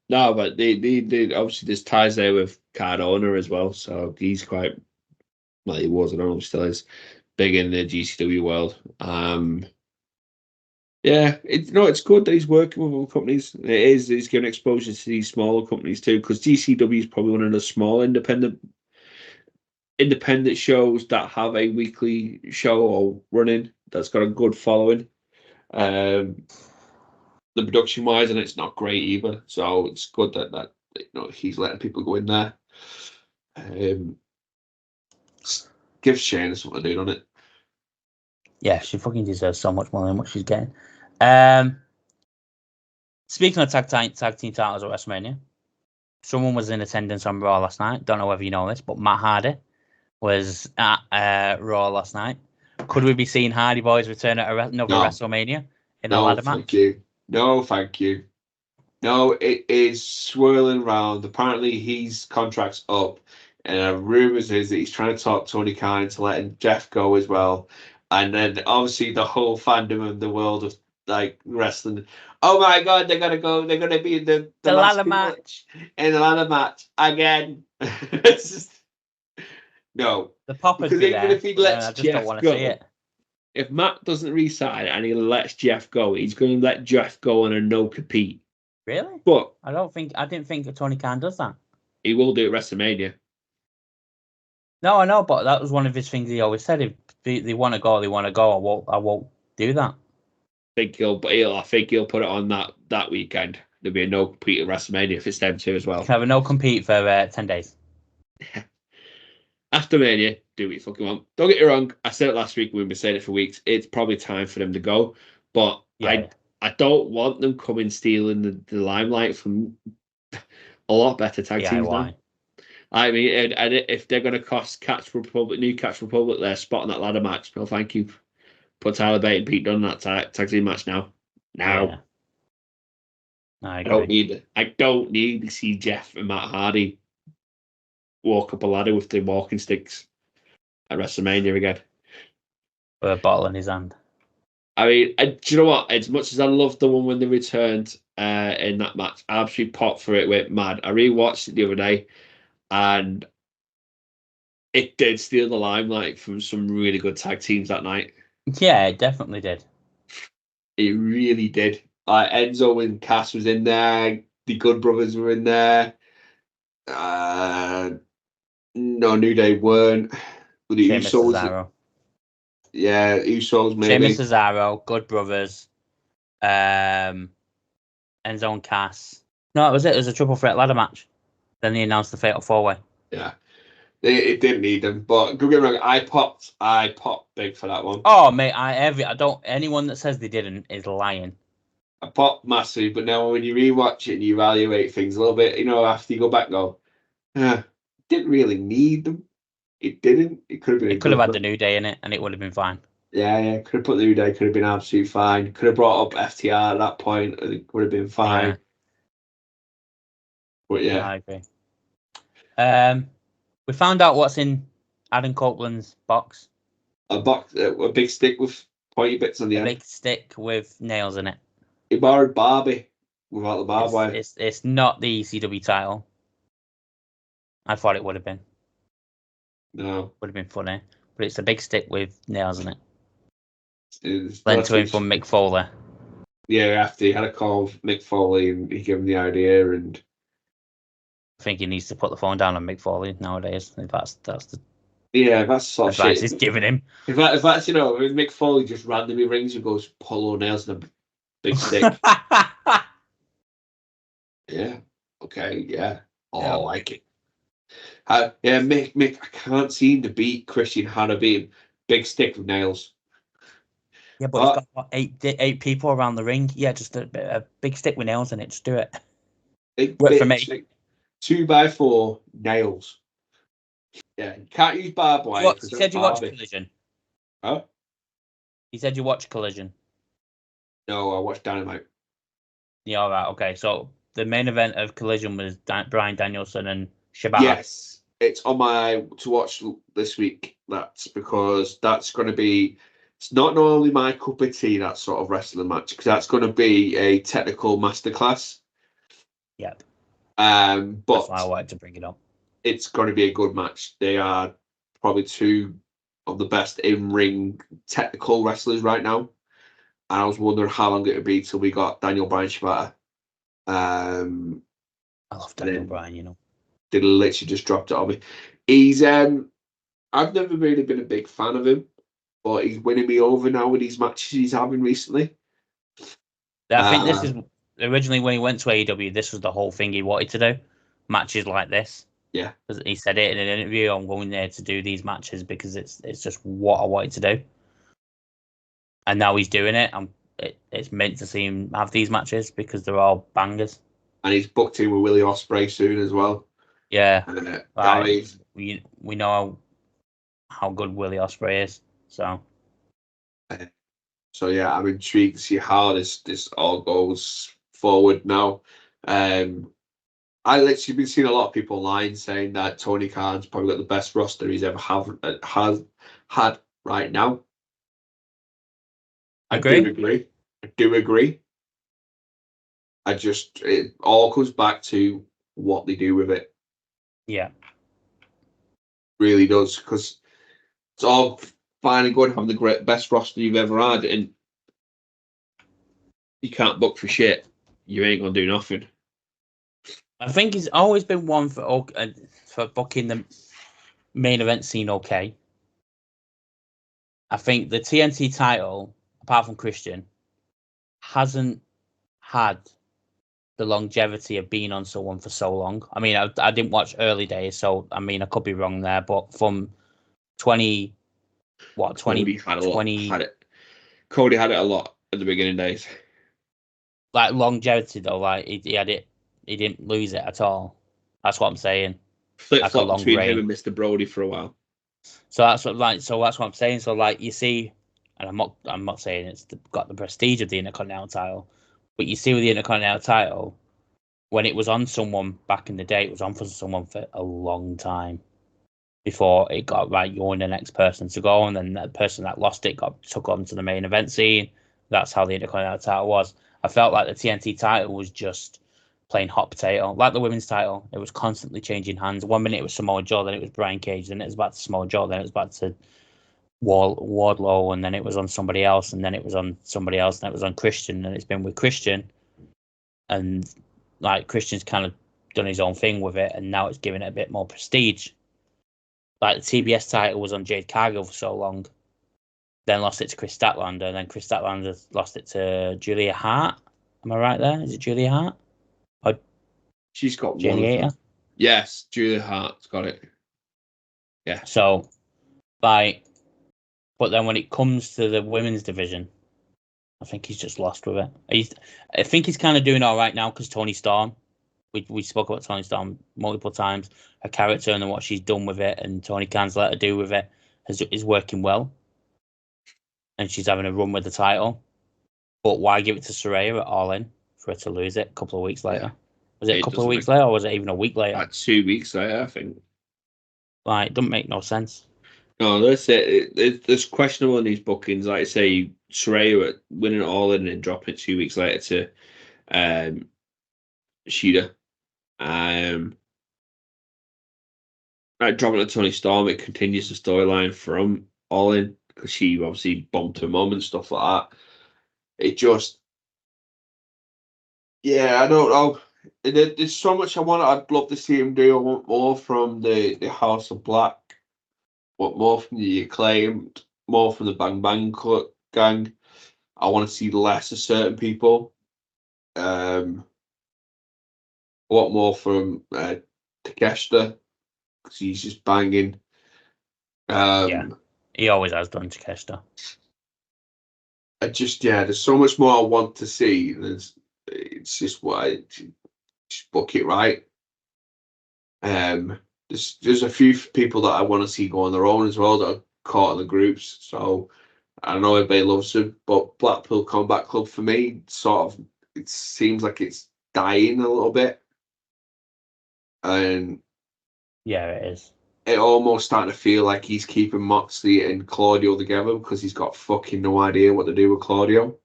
No, but they obviously there's ties there with Cardona as well, so he's quite, well, he was, I don't know if he still is, big in the GCW world. Yeah, it's good that he's working with other companies. He's giving exposure to these smaller companies too, because GCW is probably one of the small independent shows that have a weekly show or running that's got a good following. The production wise, and it's not great either. So it's good that he's letting people go in there. Give Shayna something to do, doesn't it? Yeah, she fucking deserves so much more than what she's getting. Speaking of tag team titles at WrestleMania, someone was in attendance on Raw last night. Don't know whether you know this, but Matt Hardy was at Raw last night. Could we be seeing Hardy Boys return at another WrestleMania in a ladder match? Thank you. No, thank you. No, it is swirling around. Apparently, his contract's up, and rumors is that he's trying to talk Tony Khan into letting Jeff go as well. And then obviously the whole fandom of the world of like wrestling. Oh my God, they're gonna go. They're gonna be in the ladder match. In the ladder match again. It's just, no. The pop would be there. If he lets Jeff go, if Matt doesn't resign and he lets Jeff go, he's going to let Jeff go on a no compete. Really? But I didn't think Tony Khan does that. He will do it at WrestleMania. No, I know, but that was one of his things he always said. If they want to go, they want to go. I won't do that. I think he'll put it on that weekend. There'll be a no compete at WrestleMania if it's them two as well. Can have a no compete for 10 days. After Mania, do what you fucking want. Don't get me wrong. I said it last week. We've been saying it for weeks. It's probably time for them to go. But I don't want them coming stealing the limelight from a lot better tag teams now. I mean, and if they're going to cost New Catch Republic their spot in that ladder match, no, thank you. Put Tyler Bate and Pete Dunne in that tag team match now. Yeah. I don't need to see Jeff and Matt Hardy walk up a ladder with their walking sticks at WrestleMania again. With a bottle in his hand. I mean, do you know what? As much as I loved the one when they returned in that match, I absolutely popped for it, went mad. I rewatched it the other day, and it did steal the limelight from some really good tag teams that night. Yeah, it definitely did. It really did. Enzo and Cass was in there. The Good Brothers were in there. No, New Day weren't. The Usos. Yeah, Usos maybe. Sheamus, Cesaro, Good Brothers, Enzo and Cass. No, that was it. It was a triple threat ladder match. Then they announced the Fatal 4-Way. Yeah. It didn't need them, but don't get me wrong, I popped big for that one. Oh mate, anyone that says they didn't is lying. I popped massive, but now when you rewatch it and you evaluate things a little bit, after you go back and go, didn't really need them. It didn't. It could have been. It could have had the New Day in it, and it would have been fine. Yeah. Could have put the New Day. Could have been absolutely fine. Could have brought up FTR at that point. And it would have been fine. Yeah. But yeah, I agree. We found out what's in Adam Copeland's box. a big stick with pointy bits on the A end. big stick with nails in it. He borrowed Barbie without the barbed wire. It's not the ECW title. I thought it would have been. No. Would have been funny. But it's a big stick with nails in it. It's Lent to him from Mick Foley. Yeah, after he had a call with Mick Foley and he gave him the idea, and I think he needs to put the phone down on Mick Foley nowadays. If that's the that's sort of advice shit he's giving him. If that's if Mick Foley just randomly rings and goes polo nails and a big stick. Yeah. Okay. Yeah. Oh, I like it. Mick. I can't seem to beat Christian Hanna being big stick with nails. Yeah, but he's got what, eight people around the ring. Yeah, just a big stick with nails in it. Just do it. Work for me. Stick, 2x4 nails. Yeah, you can't use barbed wire. You said you watched Collision. Huh? You said you watched Collision. No, I watched Dynamite. Yeah, all right. Okay, so the main event of Collision was Bryan Danielson and Shibata. Yes, it's on my to watch this week. That's because that's going to be. It's not normally my cup of tea, that sort of wrestling match, because that's going to be a technical masterclass. Yep. But that's why I wanted to bring it up. It's going to be a good match. They are probably two of the best in-ring technical wrestlers right now. And I was wondering how long it would be till we got Daniel Bryan Shibata. I love Daniel Bryan, They literally just dropped it on me. He's I've never really been a big fan of him, but he's winning me over now with these matches he's having recently. I think this is originally when he went to AEW, this was the whole thing he wanted to do. Matches like this. Yeah. Because he said it in an interview, I'm going there to do these matches because it's just what I wanted to do. And now he's doing it. It's meant to see him have these matches because they're all bangers. And he's booked in with Willie Osprey soon as well. Yeah. We know how good Willie Osprey is. So yeah, I'm intrigued to see how this all goes forward now. I literally been seeing a lot of people online saying that Tony Khan's probably got the best roster he's ever has had right now. I do agree. It all comes back to what they do with it. Yeah. Really does, because it's all fine and good having the best roster you've ever had, and you can't book for shit. You ain't gonna do nothing. I think he's always been one for booking the main event scene okay. I think the TNT title, apart from Christian, hasn't had the longevity of being on someone for so long. I mean, I didn't watch early days, so I mean, I could be wrong there, but from 20... Cody had it a lot at the beginning days. Like longevity though, like he had it. He didn't lose it at all. That's what I'm saying. Flip-flop between him and Mr. Brody for a while. So that's what I'm saying. So like you see, and I'm not saying it's got the prestige of the Intercontinental title, but you see with the Intercontinental title, when it was on someone back in the day, it was on for someone for a long time before it got right. You're the next person to go, and then the person that lost it took on to the main event scene. That's how the Intercontinental title was. I felt like the TNT title was just playing hot potato, like the women's title. It was constantly changing hands. 1 minute it was Samoa Joe, then it was Brian Cage, then it was back to Samoa Joe, then it was back to Wardlow, and then it was on somebody else, and then it was on somebody else, and it was on Christian, and it's been with Christian, and like Christian's kind of done his own thing with it, and now it's given it a bit more prestige. Like the TBS title was on Jade Cargill for so long, then lost it to Chris Statlander, and then Chris Statlander lost it to Julia Hart. Am I right there? Is it Julia Hart? Or she's got Julia? one. Yes, Julia Hart's got it. Yeah. So, but then when it comes to the women's division, I think he's just lost with it. I think he's kind of doing all right now because Toni Storm. We spoke about Toni Storm multiple times. Her character and what she's done with it, and Tony Khan's let her do with it, is working well. And she's having a run with the title. But why give it to Saraya at All In for her to lose it a couple of weeks later? Yeah. Was it a couple of weeks later, or was it even a week later? 2 weeks later, I think. Like, it doesn't make no sense. No, that's it. It's questionable in these bookings. Like I say, Saraya winning it all in and dropping it 2 weeks later to Shida. Like dropping it to Tony Storm, it continues the storyline from All In because she obviously bumped her mum and stuff like that. It just, yeah, I don't know. There's so much I want. I'd love to see him do. I want more from the House of Black. Want more from the Acclaimed. More from the Bang Bang gang. I want to see less of certain people. A lot more from Takeshita because he's just banging. Yeah, he always has done Takeshita. There's so much more I want to see. It's just why just book it right. There's a few people that I want to see go on their own as well that are caught in the groups. So I know everybody loves them, but Blackpool Combat Club for me, sort of, it seems like it's dying a little bit, and yeah, it is. It almost starting to feel like he's keeping Moxley and Claudio together because he's got fucking no idea what to do with Claudio.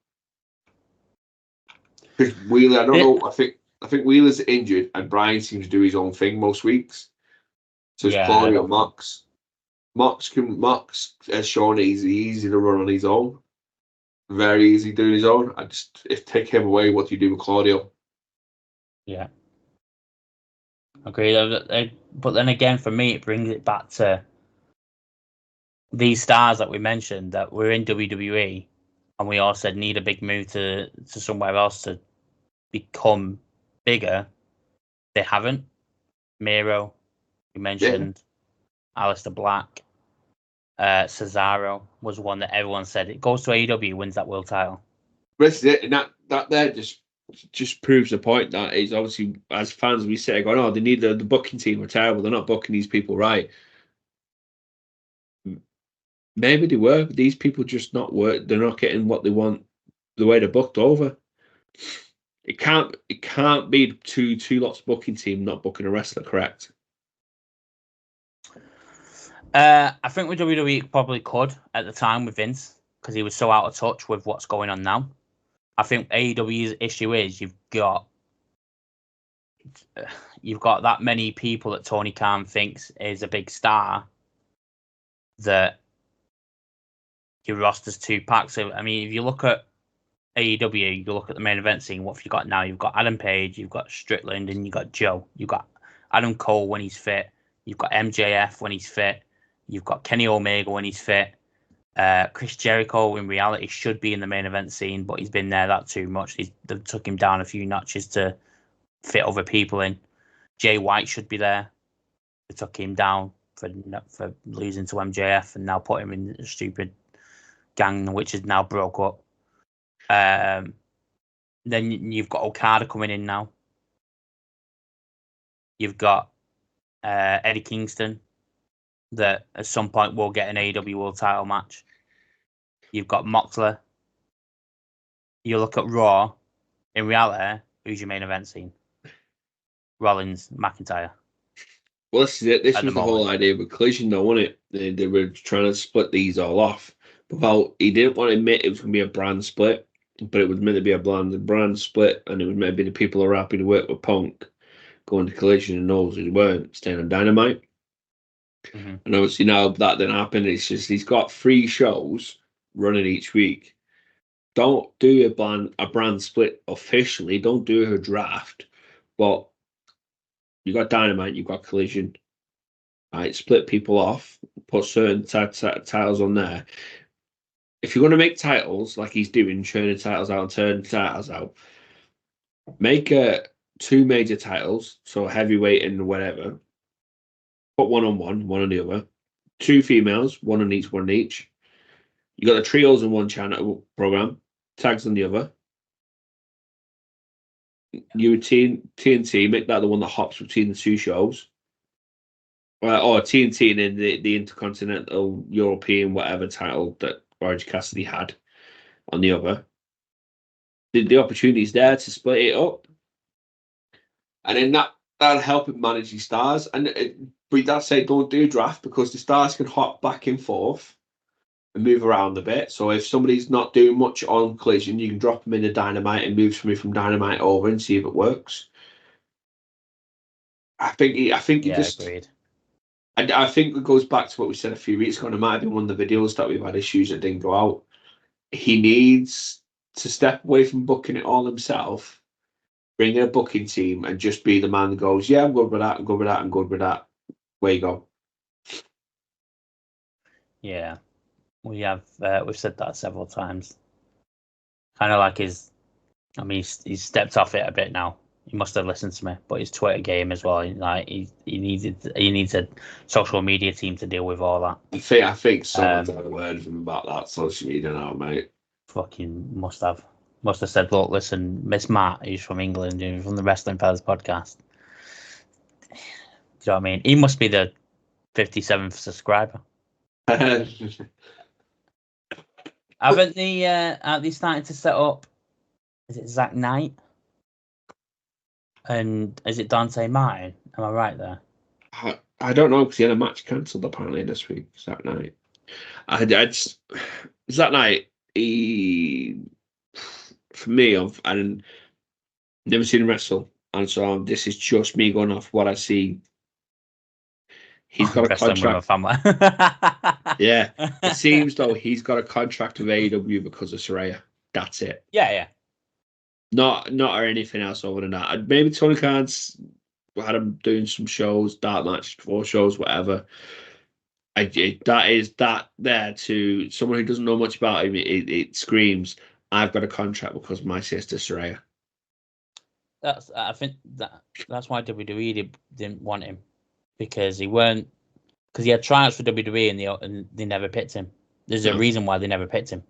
Because Wheeler, I don't know. I think Wheeler's injured, and Brian seems to do his own thing most weeks. So it's Claudio, Mox. Mox has shown he's easy to run on his own. Very easy doing his own. If take him away, what do you do with Claudio? Yeah. Agree. But then again, for me, it brings it back to these stars that we mentioned that were in WWE, and we all said need a big move to somewhere else to become bigger. They haven't. Miro, we mentioned, Aleister Black, Cesaro was one that everyone said it goes to AEW, wins that world title. This is it, and that there just proves the point that is obviously as fans we say going, oh, they need the booking team are terrible. They're not booking these people right. Maybe they were. These people just not work. They're not getting what they want the way they're booked over. It can't be two lots of booking team not booking a wrestler, correct? I think with WWE probably could at the time with Vince because he was so out of touch with what's going on now. I think AEW's issue is you've got that many people that Tony Khan thinks is a big star that your roster's too packed. So I mean, if you look at AEW, you look at the main event scene. What have you got now? You've got Adam Page, you've got Strickland, and you've got Joe. You've got Adam Cole when he's fit. You've got MJF when he's fit. You've got Kenny Omega when he's fit. Chris Jericho in reality should be in the main event scene, but he's been there that too much. They took him down a few notches to fit other people in. Jay White should be there. They took him down for losing to MJF and now put him in a stupid gang which is now broke up. Then you've got Okada coming in now. You've got Eddie Kingston that at some point will get an AEW World Title match. You've got Moxley. You look at Raw. In reality, who's your main event scene? Rollins, McIntyre. Well, this is it. This was the whole idea with Collision, though, wasn't it? They were trying to split these all off. But he didn't want to admit it was going to be a brand split, but it was meant to be a brand split, and it was maybe the people who are happy to work with Punk going to Collision and those who weren't staying on Dynamite. Mm-hmm. And obviously now that didn't happen. It's just he's got 3 shows running each week. Don't do a brand split officially. Don't do a draft, but you got Dynamite, you got Collision. Right, split people off, put certain titles on there. If you're going to make titles like he's doing, churning titles out and turning titles out, make 2 major titles, so heavyweight and whatever. Put one on the other. 2 females, one on each. You got the trios in one channel program, tags on the other. You would TNT, make that the one that hops between the 2 shows. Or TNT and then the Intercontinental European whatever title that Orange Cassidy had on the other. The opportunity is there to split it up. And then that'll help him manage his stars. But that's say don't do draft because the stars can hop back and forth and move around a bit. So if somebody's not doing much on Collision, you can drop them in a Dynamite and move somebody from Dynamite over and see if it works. I think he just. Agreed. I think it goes back to what we said a few weeks ago. And it might have been one of the videos that we've had issues that didn't go out. He needs to step away from booking it all himself, bring in a booking team, and just be the man that goes, yeah, I'm good with that, I'm good with that, I'm good with that. Where you go. Yeah, we've said that several times. Kind of like he's stepped off it a bit now. He must have listened to me, but his Twitter game as well. Like he needs a social media team to deal with all that. I think someone's had a word with him about that social media now, mate. Fucking must have said, look, listen, Miss Matt, who's from England, who's from the Wrestling Fellas podcast. Do you know what I mean? He must be the 57th subscriber. Haven't they started to set up? Is it Zach Knight? And is it Dante Martin? Am I right there? I don't know because he had a match cancelled apparently this week. Zach Knight. Zach Knight. For me, I've never seen him wrestle, and so this is just me going off what I see. He's got a contract. Yeah, it seems though he's got a contract with AEW because of Saraya. That's it. Yeah. Not or anything else other than that. Maybe Tony Khan's had him doing some shows, dark matches before shows, whatever. That there to someone who doesn't know much about him. It screams, I've got a contract because of my sister Saraya. I think that's why WWE didn't want him because he had tryouts for WWE and they never picked him. There's a reason why they never picked him.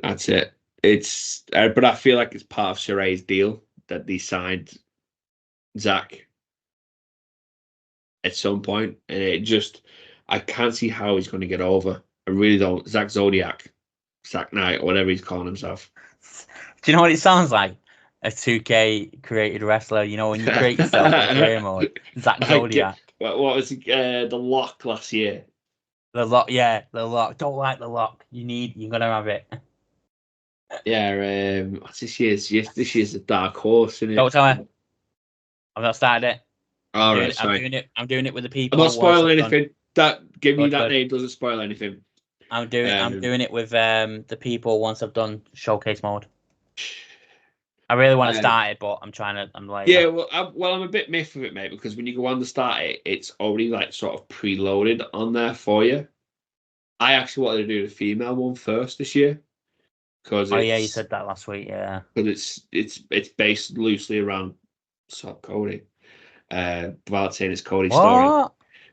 That's it. It's but I feel like it's part of Saraya's deal that they signed Zach at some point, and I can't see how he's going to get over. I really don't. Zach Knight, or whatever he's calling himself. Do you know what it sounds like? A 2K created wrestler. You know when you create yourself in career mode. Zach Zodiac. What was the Lock last year? The Lock, yeah, the Lock. Don't like the Lock. You're gonna have it. Yeah, what's this year's? This year's the dark horse, isn't it? Don't tell me. I've not started it. All right, sorry. I'm doing it with the people. I'm not spoiling anything. Give me that name doesn't spoil anything. I'm doing it with the people once I've done showcase mode. I really want to start it, but I'm like. Yeah, I'm a bit miffed with it, mate, because when you go on to start it, it's already like sort of preloaded on there for you. I actually wanted to do the female one first this year. You said that last week, yeah. Because it's based loosely around Cody. Without saying it's Cody's story.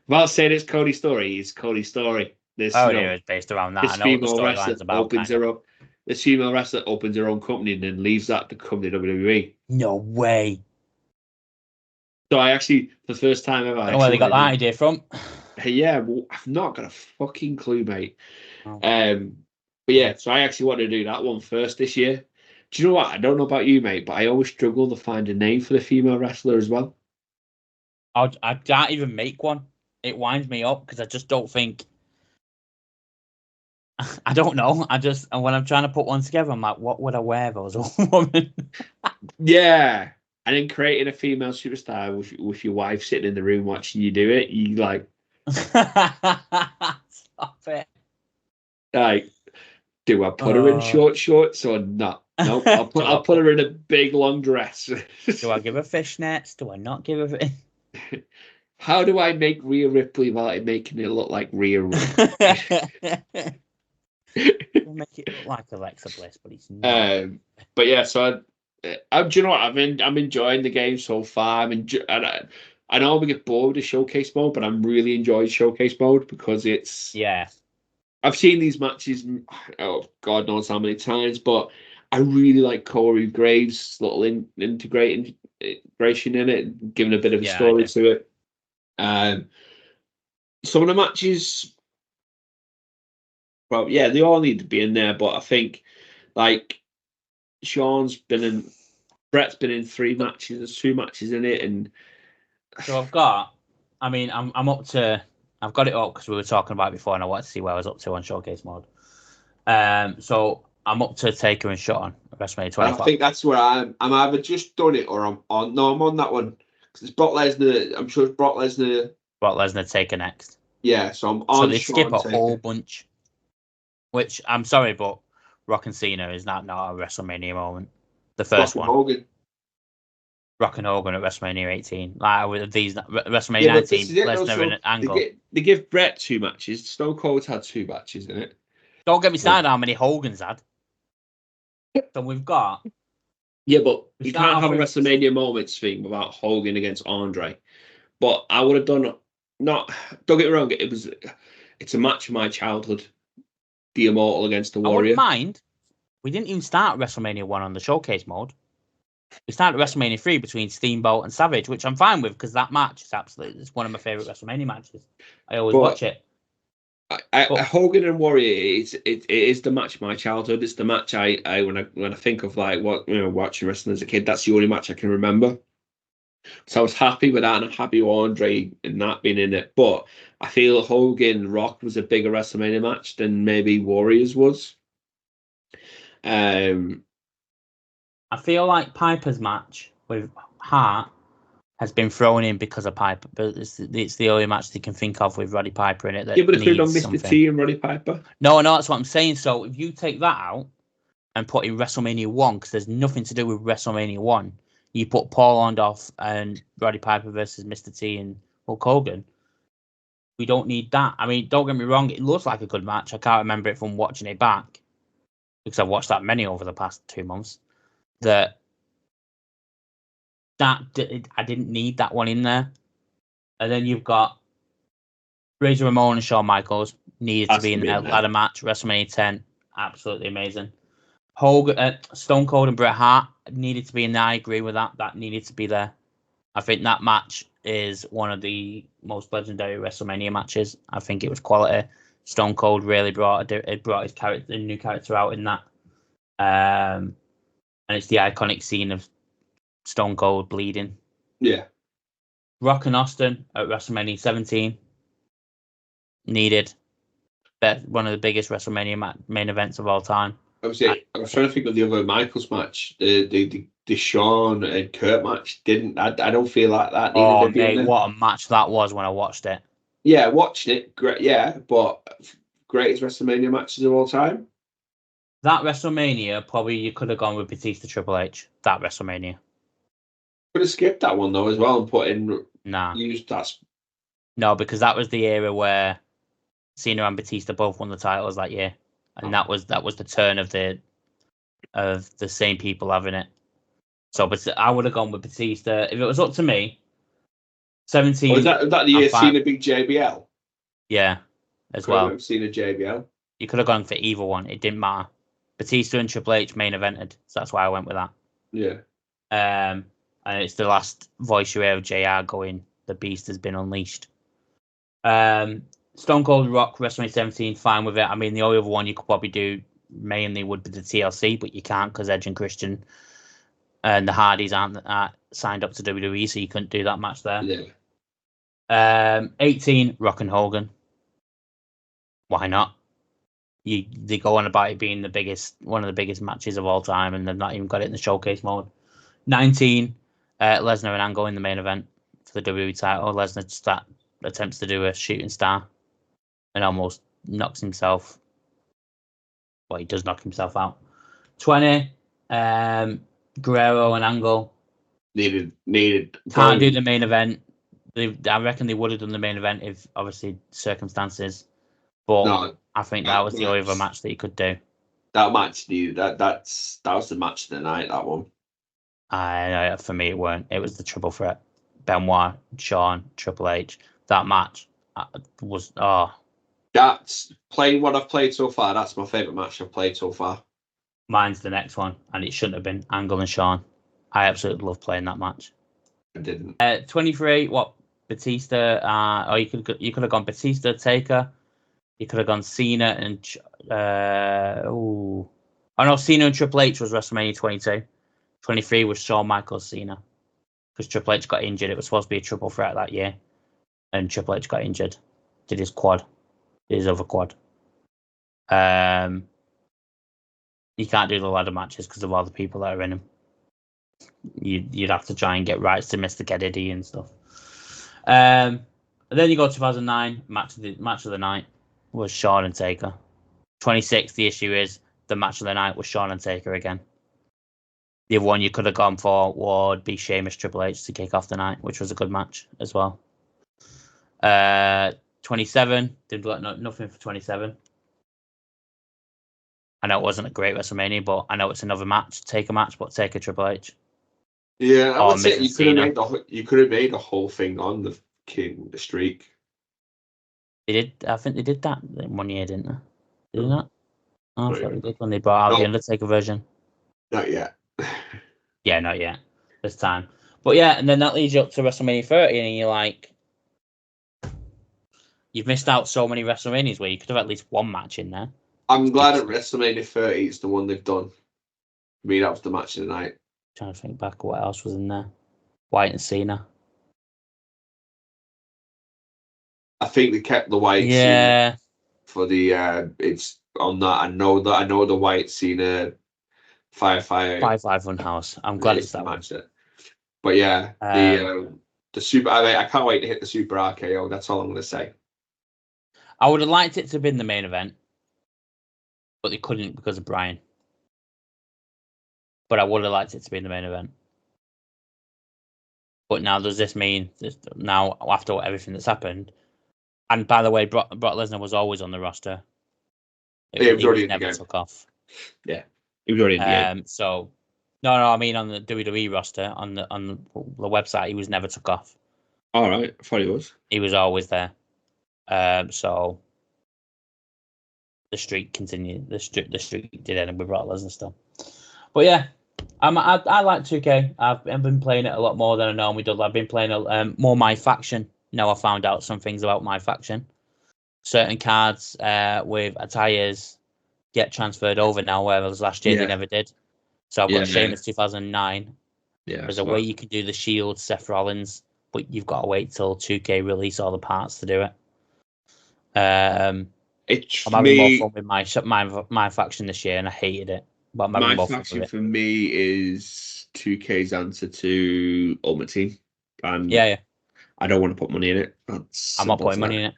Without saying it's Cody's story, it's Cody's story. It's based around that. I know what the storyline's about. This female wrestler opens her own company and then leaves that to come to WWE. No way. So I actually, for the first time ever, I don't know where they got that idea from. Yeah, well, I've not got a fucking clue, mate. But yeah, so I actually wanted to do that one first this year. Do you know what? I don't know about you, mate, but I always struggle to find a name for the female wrestler as well. I can't even make one. It winds me up because I just don't think. I don't know. And when I'm trying to put one together, I'm like, what would I wear if I was a woman? Yeah. And then creating a female superstar with your wife sitting in the room watching you do it, you like. Stop it. Like, do I put her in short shorts or not? No, I'll put her in a big long dress. Do I give her fishnets? Do I not give her? How do I make Rhea Ripley without making it look like Rhea Ripley? We'll make it look like Alexa Bliss, but it's not. But yeah, so do you know what? I'm enjoying the game so far. I know we get bored with the showcase mode, but I'm really enjoying showcase mode because it's I've seen these matches, God knows how many times, but I really like Corey Graves' little integration in it, giving a bit of a story to it. Some of the matches, well, yeah, they all need to be in there, but I think like Sean's been in Brett's been in 3 matches. There's 2 matches in it, and so I'm up to. I've got it up because we were talking about it before, and I wanted to see where I was up to on Showcase mode. So I'm up to Taker and Shawn at WrestleMania 25. I think that's where I'm either just done it or I'm on. No, I'm on that one because it's Brock Lesnar. I'm sure it's Brock Lesnar. Brock Lesnar Taker next. Yeah, so I'm on. So they Shawn skip a Taker. whole bunch. Which I'm sorry, but Rock and Cena is not a WrestleMania moment. The first Rock one. Hogan. Rock and Hogan at WrestleMania 18. Like with these WrestleMania 19, Lesnar and Angle. They give Brett 2 matches. Stone Cold's had 2 matches in it. Don't get me started on how many Hogan's had. So we've got. Yeah, but you can't have a WrestleMania moments thing without Hogan against Andre. But I would have done not. Don't get me wrong. It's a match of my childhood. The Immortal against the Warrior. I wouldn't mind. We didn't even start WrestleMania 1 on the Showcase mode. We started WrestleMania 3 between Steamboat and Savage, which I'm fine with because that match is it's one of my favourite WrestleMania matches. I always watch it. Hogan and Warrior, it is the match of my childhood. It's the match I when I think of like what watching wrestling as a kid. That's the only match I can remember. So I was happy with that, and I'm happy with Andre and that being in it. But I feel Hogan Rock was a bigger WrestleMania match than maybe Warriors was. I feel like Piper's match with Hart has been thrown in because of Piper, but it's the only match they can think of with Roddy Piper in it. That but if they'd done Mr. T and Roddy Piper. No, that's what I'm saying. So if you take that out and put in WrestleMania 1, because there's nothing to do with WrestleMania 1, you put Paul Orndorff and Roddy Piper versus Mr. T and Hulk Hogan. We don't need that. I mean, don't get me wrong, it looks like a good match. I can't remember it from watching it back because I've watched that many over the past 2 months. I didn't need that one in there. And then you've got Razor Ramon and Shawn Michaels needed to be in there. Ladder match, WrestleMania 10, absolutely amazing. Hogan, Stone Cold and Bret Hart needed to be in there. I agree with that. That needed to be there. I think that match is one of the most legendary WrestleMania matches. I think it was quality. Stone Cold really brought his character, a new character out in that. And it's the iconic scene of Stone Cold bleeding. Yeah. Rock and Austin at WrestleMania 17 needed. One of the biggest WrestleMania main events of all time. I was trying to think of the other Michaels match, the Shawn and Kurt match. I don't feel like that. Oh mate, what a match that was when I watched it. Yeah, watching it, great. Yeah, but greatest WrestleMania matches of all time. That WrestleMania, probably you could have gone with Batista Triple H. That WrestleMania. Could have skipped that one though as well and put in. Nah. Used that. No, because that was the era where Cena and Batista both won the titles that year, and that was the turn of the same people having it. So, but I would have gone with Batista if it was up to me. 17. Was that the year Cena beat JBL? Yeah, as well. Cena JBL. You could have gone for either one. It didn't matter. Batista and Triple H main evented, so that's why I went with that. Yeah. And it's the last voice you hear of JR going, "The Beast has been unleashed." Stone Cold Rock WrestleMania 17, fine with it. I mean, the only other one you could probably do mainly would be the TLC, but you can't because Edge and Christian and the Hardys aren't signed up to WWE, so you couldn't do that match there. Yeah. 18, Rock and Hogan. Why not? They go on about it being one of the biggest matches of all time, and they've not even got it in the showcase mode. 19, Lesnar and Angle in the main event for the WWE title. Lesnar attempts to do a shooting star and almost knocks himself. Well, he does knock himself out. 20, Guerrero and Angle. Needed. Can't do the main event. I reckon they would have done the main event if, obviously, circumstances. But no, I think that was the only other match that you could do. That match needed that was the match of the night. That one. For me, it weren't. It was the triple threat: Benoit, Shawn, Triple H. That match was That's playing what I've played so far. That's my favourite match I've played so far. Mine's the next one, and it shouldn't have been Angle and Shawn. I absolutely love playing that match. I didn't. 23. What Batista? Or you could have gone Batista, Taker. You could have gone Cena and Cena and Triple H was WrestleMania 22. 23 was Shawn Michaels Cena. Because Triple H got injured. It was supposed to be a triple threat that year. And Triple H got injured. Did his other quad. You can't do the ladder matches because of all the people that are in them. You'd have to try and get rights to Mr. Kennedy and stuff. And then you go 2009, match of the night was Shawn and Taker. 26, the issue is the match of the night was Shawn and Taker again. The other one you could have gone for would be Sheamus Triple H to kick off the night, which was a good match as well. 27, didn't got nothing for 27. I know it wasn't a great WrestleMania, but I know it's another match. Take a match, but take a Triple H. Yeah, I would say you could have made the whole thing on the streak. They did. I think they did that in 1 year, didn't they? Did they not? Oh, I thought they did when they brought out the Undertaker version. Not yet. Yeah, not yet. This time. But yeah, and then that leads you up to WrestleMania 30, and you're like, you've missed out so many WrestleManias where you could have at least one match in there. I'm glad that WrestleMania 30 is the one they've done. I mean, that was the match of the night. Trying to think back what else was in there. Wyatt and Cena. I think they kept the Wyatt Cena for the it's on that. I know the Wyatt Cena Firefly 5-5 House. I'm glad it's that match. But yeah, the super. I can't wait to hit the Super RKO. That's all I'm going to say. I would have liked it to have been the main event, but they couldn't because of Bryan. But I would have liked it to be in the main event. But now, does this mean now after everything that's happened? And by the way, Brock Lesnar was always on the roster. He never took off. Yeah, he was already in the game. So, no, I mean on the WWE roster on the website, he was never took off. All right, I thought he was. He was always there. So the streak continued. The streak did end with Brock Lesnar still. But yeah, I like 2K. I've been playing it a lot more than I normally do. I've been playing more My Faction. Now I found out some things about My Faction. Certain cards with attires get transferred over now, whereas last year they never did. So I've got Sheamus 2009. Yeah, there's a way you can do the Shield, Seth Rollins, but you've got to wait till 2K release all the parts to do it. I'm having more fun with my faction this year, and I hated it. But I'm having My more fun Faction with it. for me is 2K's answer to Ultimate Team. I don't want to put money in it. I'm not putting money in it.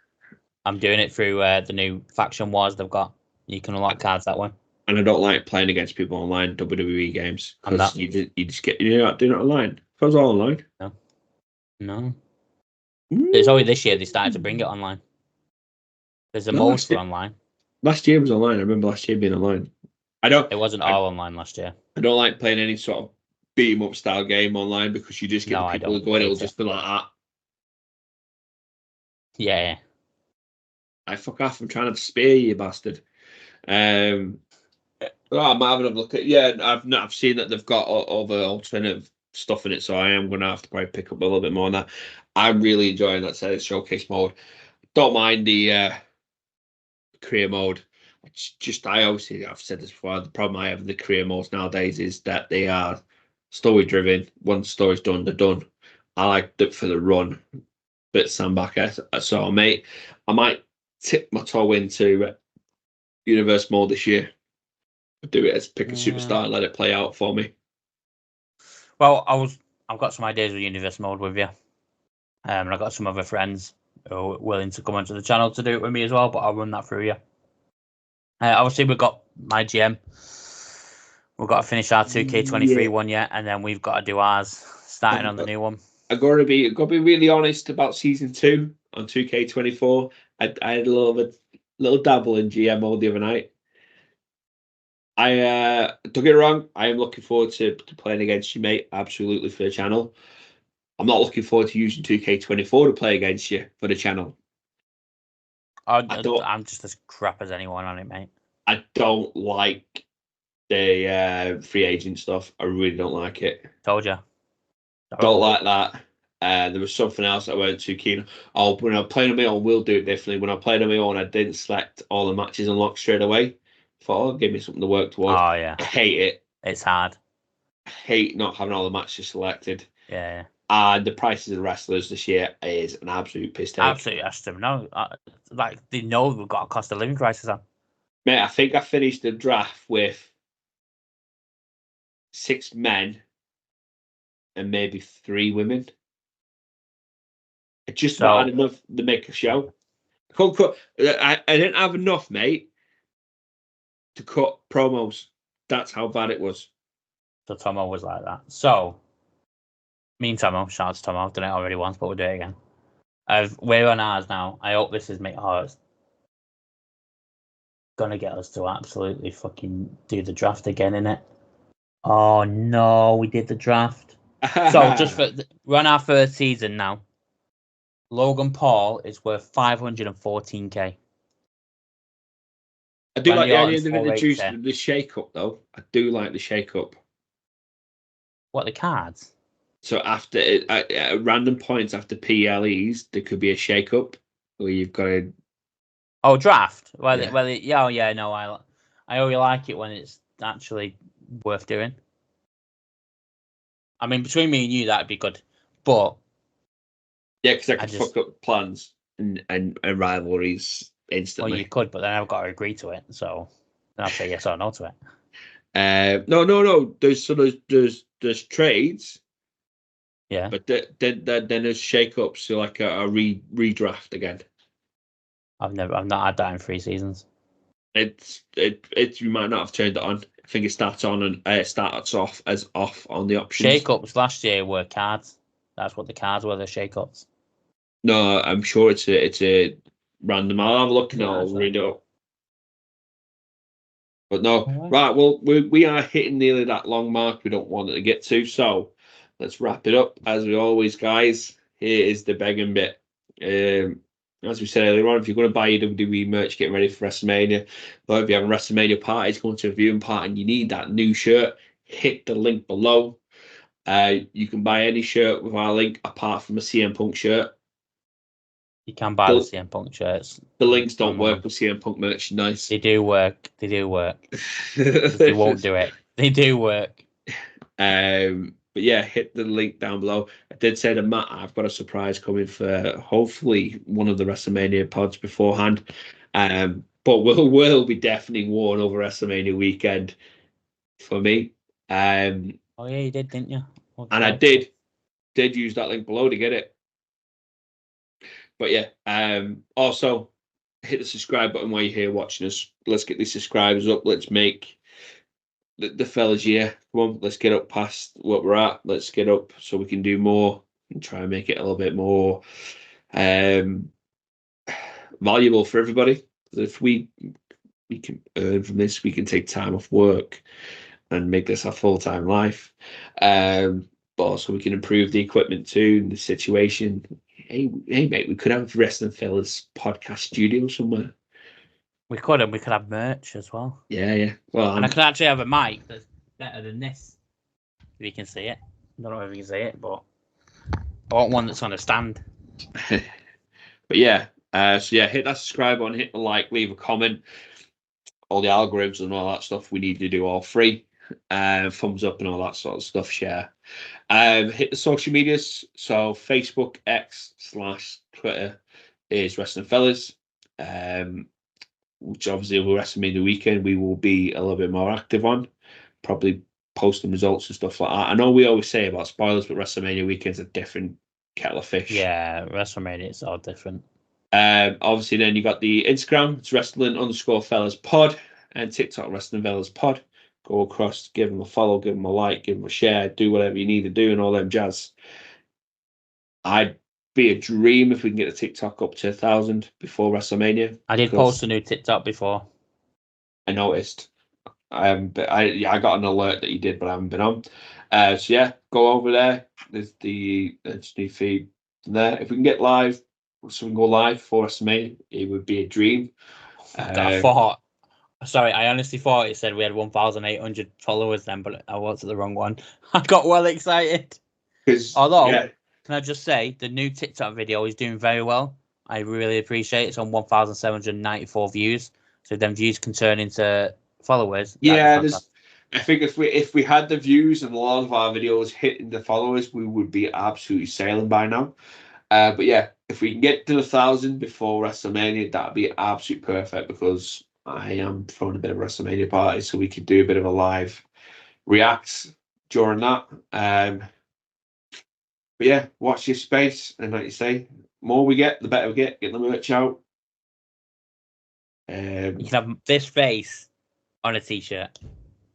I'm doing it through the new Faction Wars they've got. You can unlock cards that way. And I don't like playing against people online, WWE games. Because you just get, you're not doing it online. If I was all online. No. It's only this year they started to bring it online. There's a mode for online. Last year was online. I remember last year being online. It wasn't all online last year. I don't like playing any sort of beat 'em up style game online because you just get people going, it'll just be like that. Yeah. I fuck off, I'm trying to spear you, bastard. I'm having a look at I've seen that they've got other alternative stuff in it, so I am gonna have to probably pick up a little bit more on that. I'm really enjoying that showcase mode. Don't mind the career mode. It's just I've said this before, the problem I have with the career modes nowadays is that they are story driven. Once the story's done, they're done. I like it for the run, bit sandbagger. So I might tip my toe into universe mode this year. Do it as pick a superstar and let it play out for me. Well, I've got some ideas with universe mode with you, and I've got some other friends who are willing to come onto the channel to do it with me as well. But I'll run that through you. Obviously, we've got my GM. We've got to finish our 2K23 one yet, and then we've got to do ours starting on the new one. I've got to be really honest about season 2 on 2K24. I had a little dabble in GM mode the other night. Don't get it wrong, I am looking forward to playing against you, mate. Absolutely, for the channel. I'm not looking forward to using 2K24 to play against you for the channel. I'm just as crap as anyone on it, mate. I don't like the free agent stuff. I really don't like it. Told you. Don't like that. There was something else I weren't too keen on. When I played on my own, we'll do it differently. When I played on my own, I didn't select all the matches unlocked straight away. Thought, give me something to work towards. Oh, yeah. I hate it. It's hard. I hate not having all the matches selected. Yeah. And the prices of the wrestlers this year is an absolute piss take. Absolutely, that's them. No, like they know we've got a cost of living crisis on. Mate, I think I finished the draft with 6 men and maybe 3 women. I just about had enough to make a show. I didn't have enough, mate, to cut promos. That's how bad it was. So Tomo was like that. So, me and Tomo, shout out to Tomo, I've done it already once, but we'll do it again. We're on ours now. I hope this is it's gonna get us to absolutely fucking do the draft again, innit? Oh no, we did the draft. So we're on our first season now. Logan Paul is worth 514k. I do like the idea of the shake-up, though. I do like the shake-up. What, the cards? So after at random points after PLEs, there could be a shake-up where you've got to... Oh, draft? I only like it when it's actually worth doing. I mean, between me and you, that'd be good. But... Yeah, because I could fuck up plans and rivalries instantly. Well, you could, but then I've got to agree to it. So then I'll say yes or no to it. No. There's trades. Yeah. But then there's shake-ups, so like a redraft again. I've not had that in 3 seasons. You might not have turned it on. I think it starts on and it starts off as off on the options. Shake-ups last year were cards. That's what the cards were. The shake-ups. No, I'm sure it's a random. I'll have a look and I'll read it up. But no, right. Well, we are hitting nearly that long mark we don't want it to get to. So let's wrap it up as we always, guys. Here is the begging bit. As we said earlier on, if you're going to buy your WWE merch, getting ready for WrestleMania, or if you have a WrestleMania party, going to a viewing party, and you need that new shirt, hit the link below. You can buy any shirt with our link apart from a CM Punk shirt. You can buy the CM Punk shirts. The links don't work with CM Punk merchandise. They do work. They won't do it. They do work. But yeah, hit the link down below. I did say to Matt, I've got a surprise coming for hopefully one of the WrestleMania pods beforehand. But will be definitely worn over WrestleMania weekend for me. Oh yeah, you did, didn't you? And I did use that link below to get it. But yeah, also hit the subscribe button while you're here watching us. Let's get these subscribers up. Let's make the fellas here. Come on, let's get up past what we're at. Let's get up so we can do more and try and make it a little bit more valuable for everybody. If we can earn from this, we can take time off work and make this our full-time life. But also we can improve the equipment too and the situation. Hey mate, we could have Wrestling Fellas podcast studio somewhere. We could, and we could have merch as well. Yeah. Well, and I could actually have a mic that's better than this. If you can see it. I don't know if you can see it, but I want one that's on a stand. But yeah, so yeah, hit that subscribe button, hit the like, leave a comment. All the algorithms and all that stuff, we need to do all free. Thumbs up and all that sort of stuff, share. Hit the social medias. So Facebook, X/Twitter is Wrestling Fellas. Which obviously will WrestleMania weekend we will be a little bit more active on, probably posting results and stuff like that. I know we always say about spoilers, but WrestleMania weekend's a different kettle of fish. Yeah, WrestleMania is all different. Obviously then you got the Instagram, it's Wrestling_Fellas Pod, and TikTok Wrestling Fellas Pod. Go across, give them a follow, give them a like, give them a share, do whatever you need to do and all them jazz. I'd be a dream if we can get the TikTok up to 1,000 before WrestleMania. I did post a new TikTok before. I noticed. But I got an alert that you did, but I haven't been on. So yeah, go over there. There's the new feed there. If we can get live, so we can go live for WrestleMania, it would be a dream. I honestly thought it said we had 1,800 followers then, but I was at the wrong one. I got well excited. Although, can I just say, the new TikTok video is doing very well. I really appreciate it. It's on 1,794 views. So then views can turn into followers. Yeah, I think if we had the views and a lot of our videos hitting the followers, we would be absolutely sailing by now. But yeah, if we can get to 1,000 before WrestleMania, that'd be absolutely perfect because I am throwing a bit of WrestleMania party, so we could do a bit of a live react during that. But yeah, watch your space, and like you say, more we get, the better we get. Get the merch out. You can have this face on a t-shirt.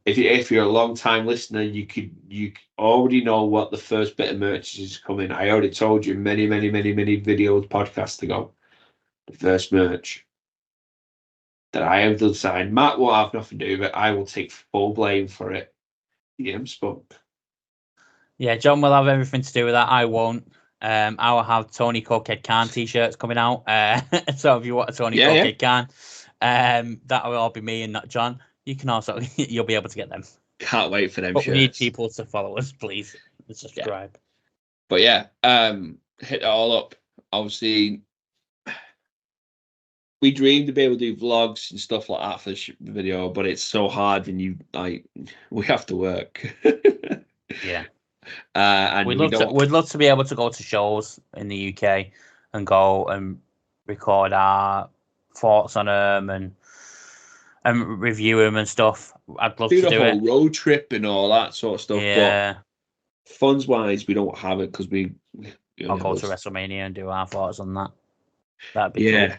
If you're a long time listener, you already know what the first bit of merch is coming. I already told you many videos, podcasts ago. The first merch that I have designed. Matt will have nothing to do with it. I will take full blame for it. Yeah, Spunk. Yeah, John will have everything to do with that. I won't. I will have Tony Cokehead Can t-shirts coming out. So if you want a Tony Cokehead Can, that will all be me and not John. You can also you'll be able to get them. Can't wait for them. But we need people to follow us, please. And subscribe. Yeah. But yeah, hit it all up. Obviously, we dreamed to be able to do vlogs and stuff like that for the video, but it's so hard when we have to work. Yeah. And we'd love to be able to go to shows in the UK and go and record our thoughts on them and review them and stuff. I'd love to do the whole road trip and all that sort of stuff. Yeah. But funds wise, we don't have it because I'll go to WrestleMania and do our thoughts on that. That'd be cool.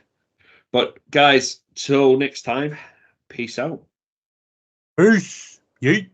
But guys, till next time, peace out. Peace. Yeet.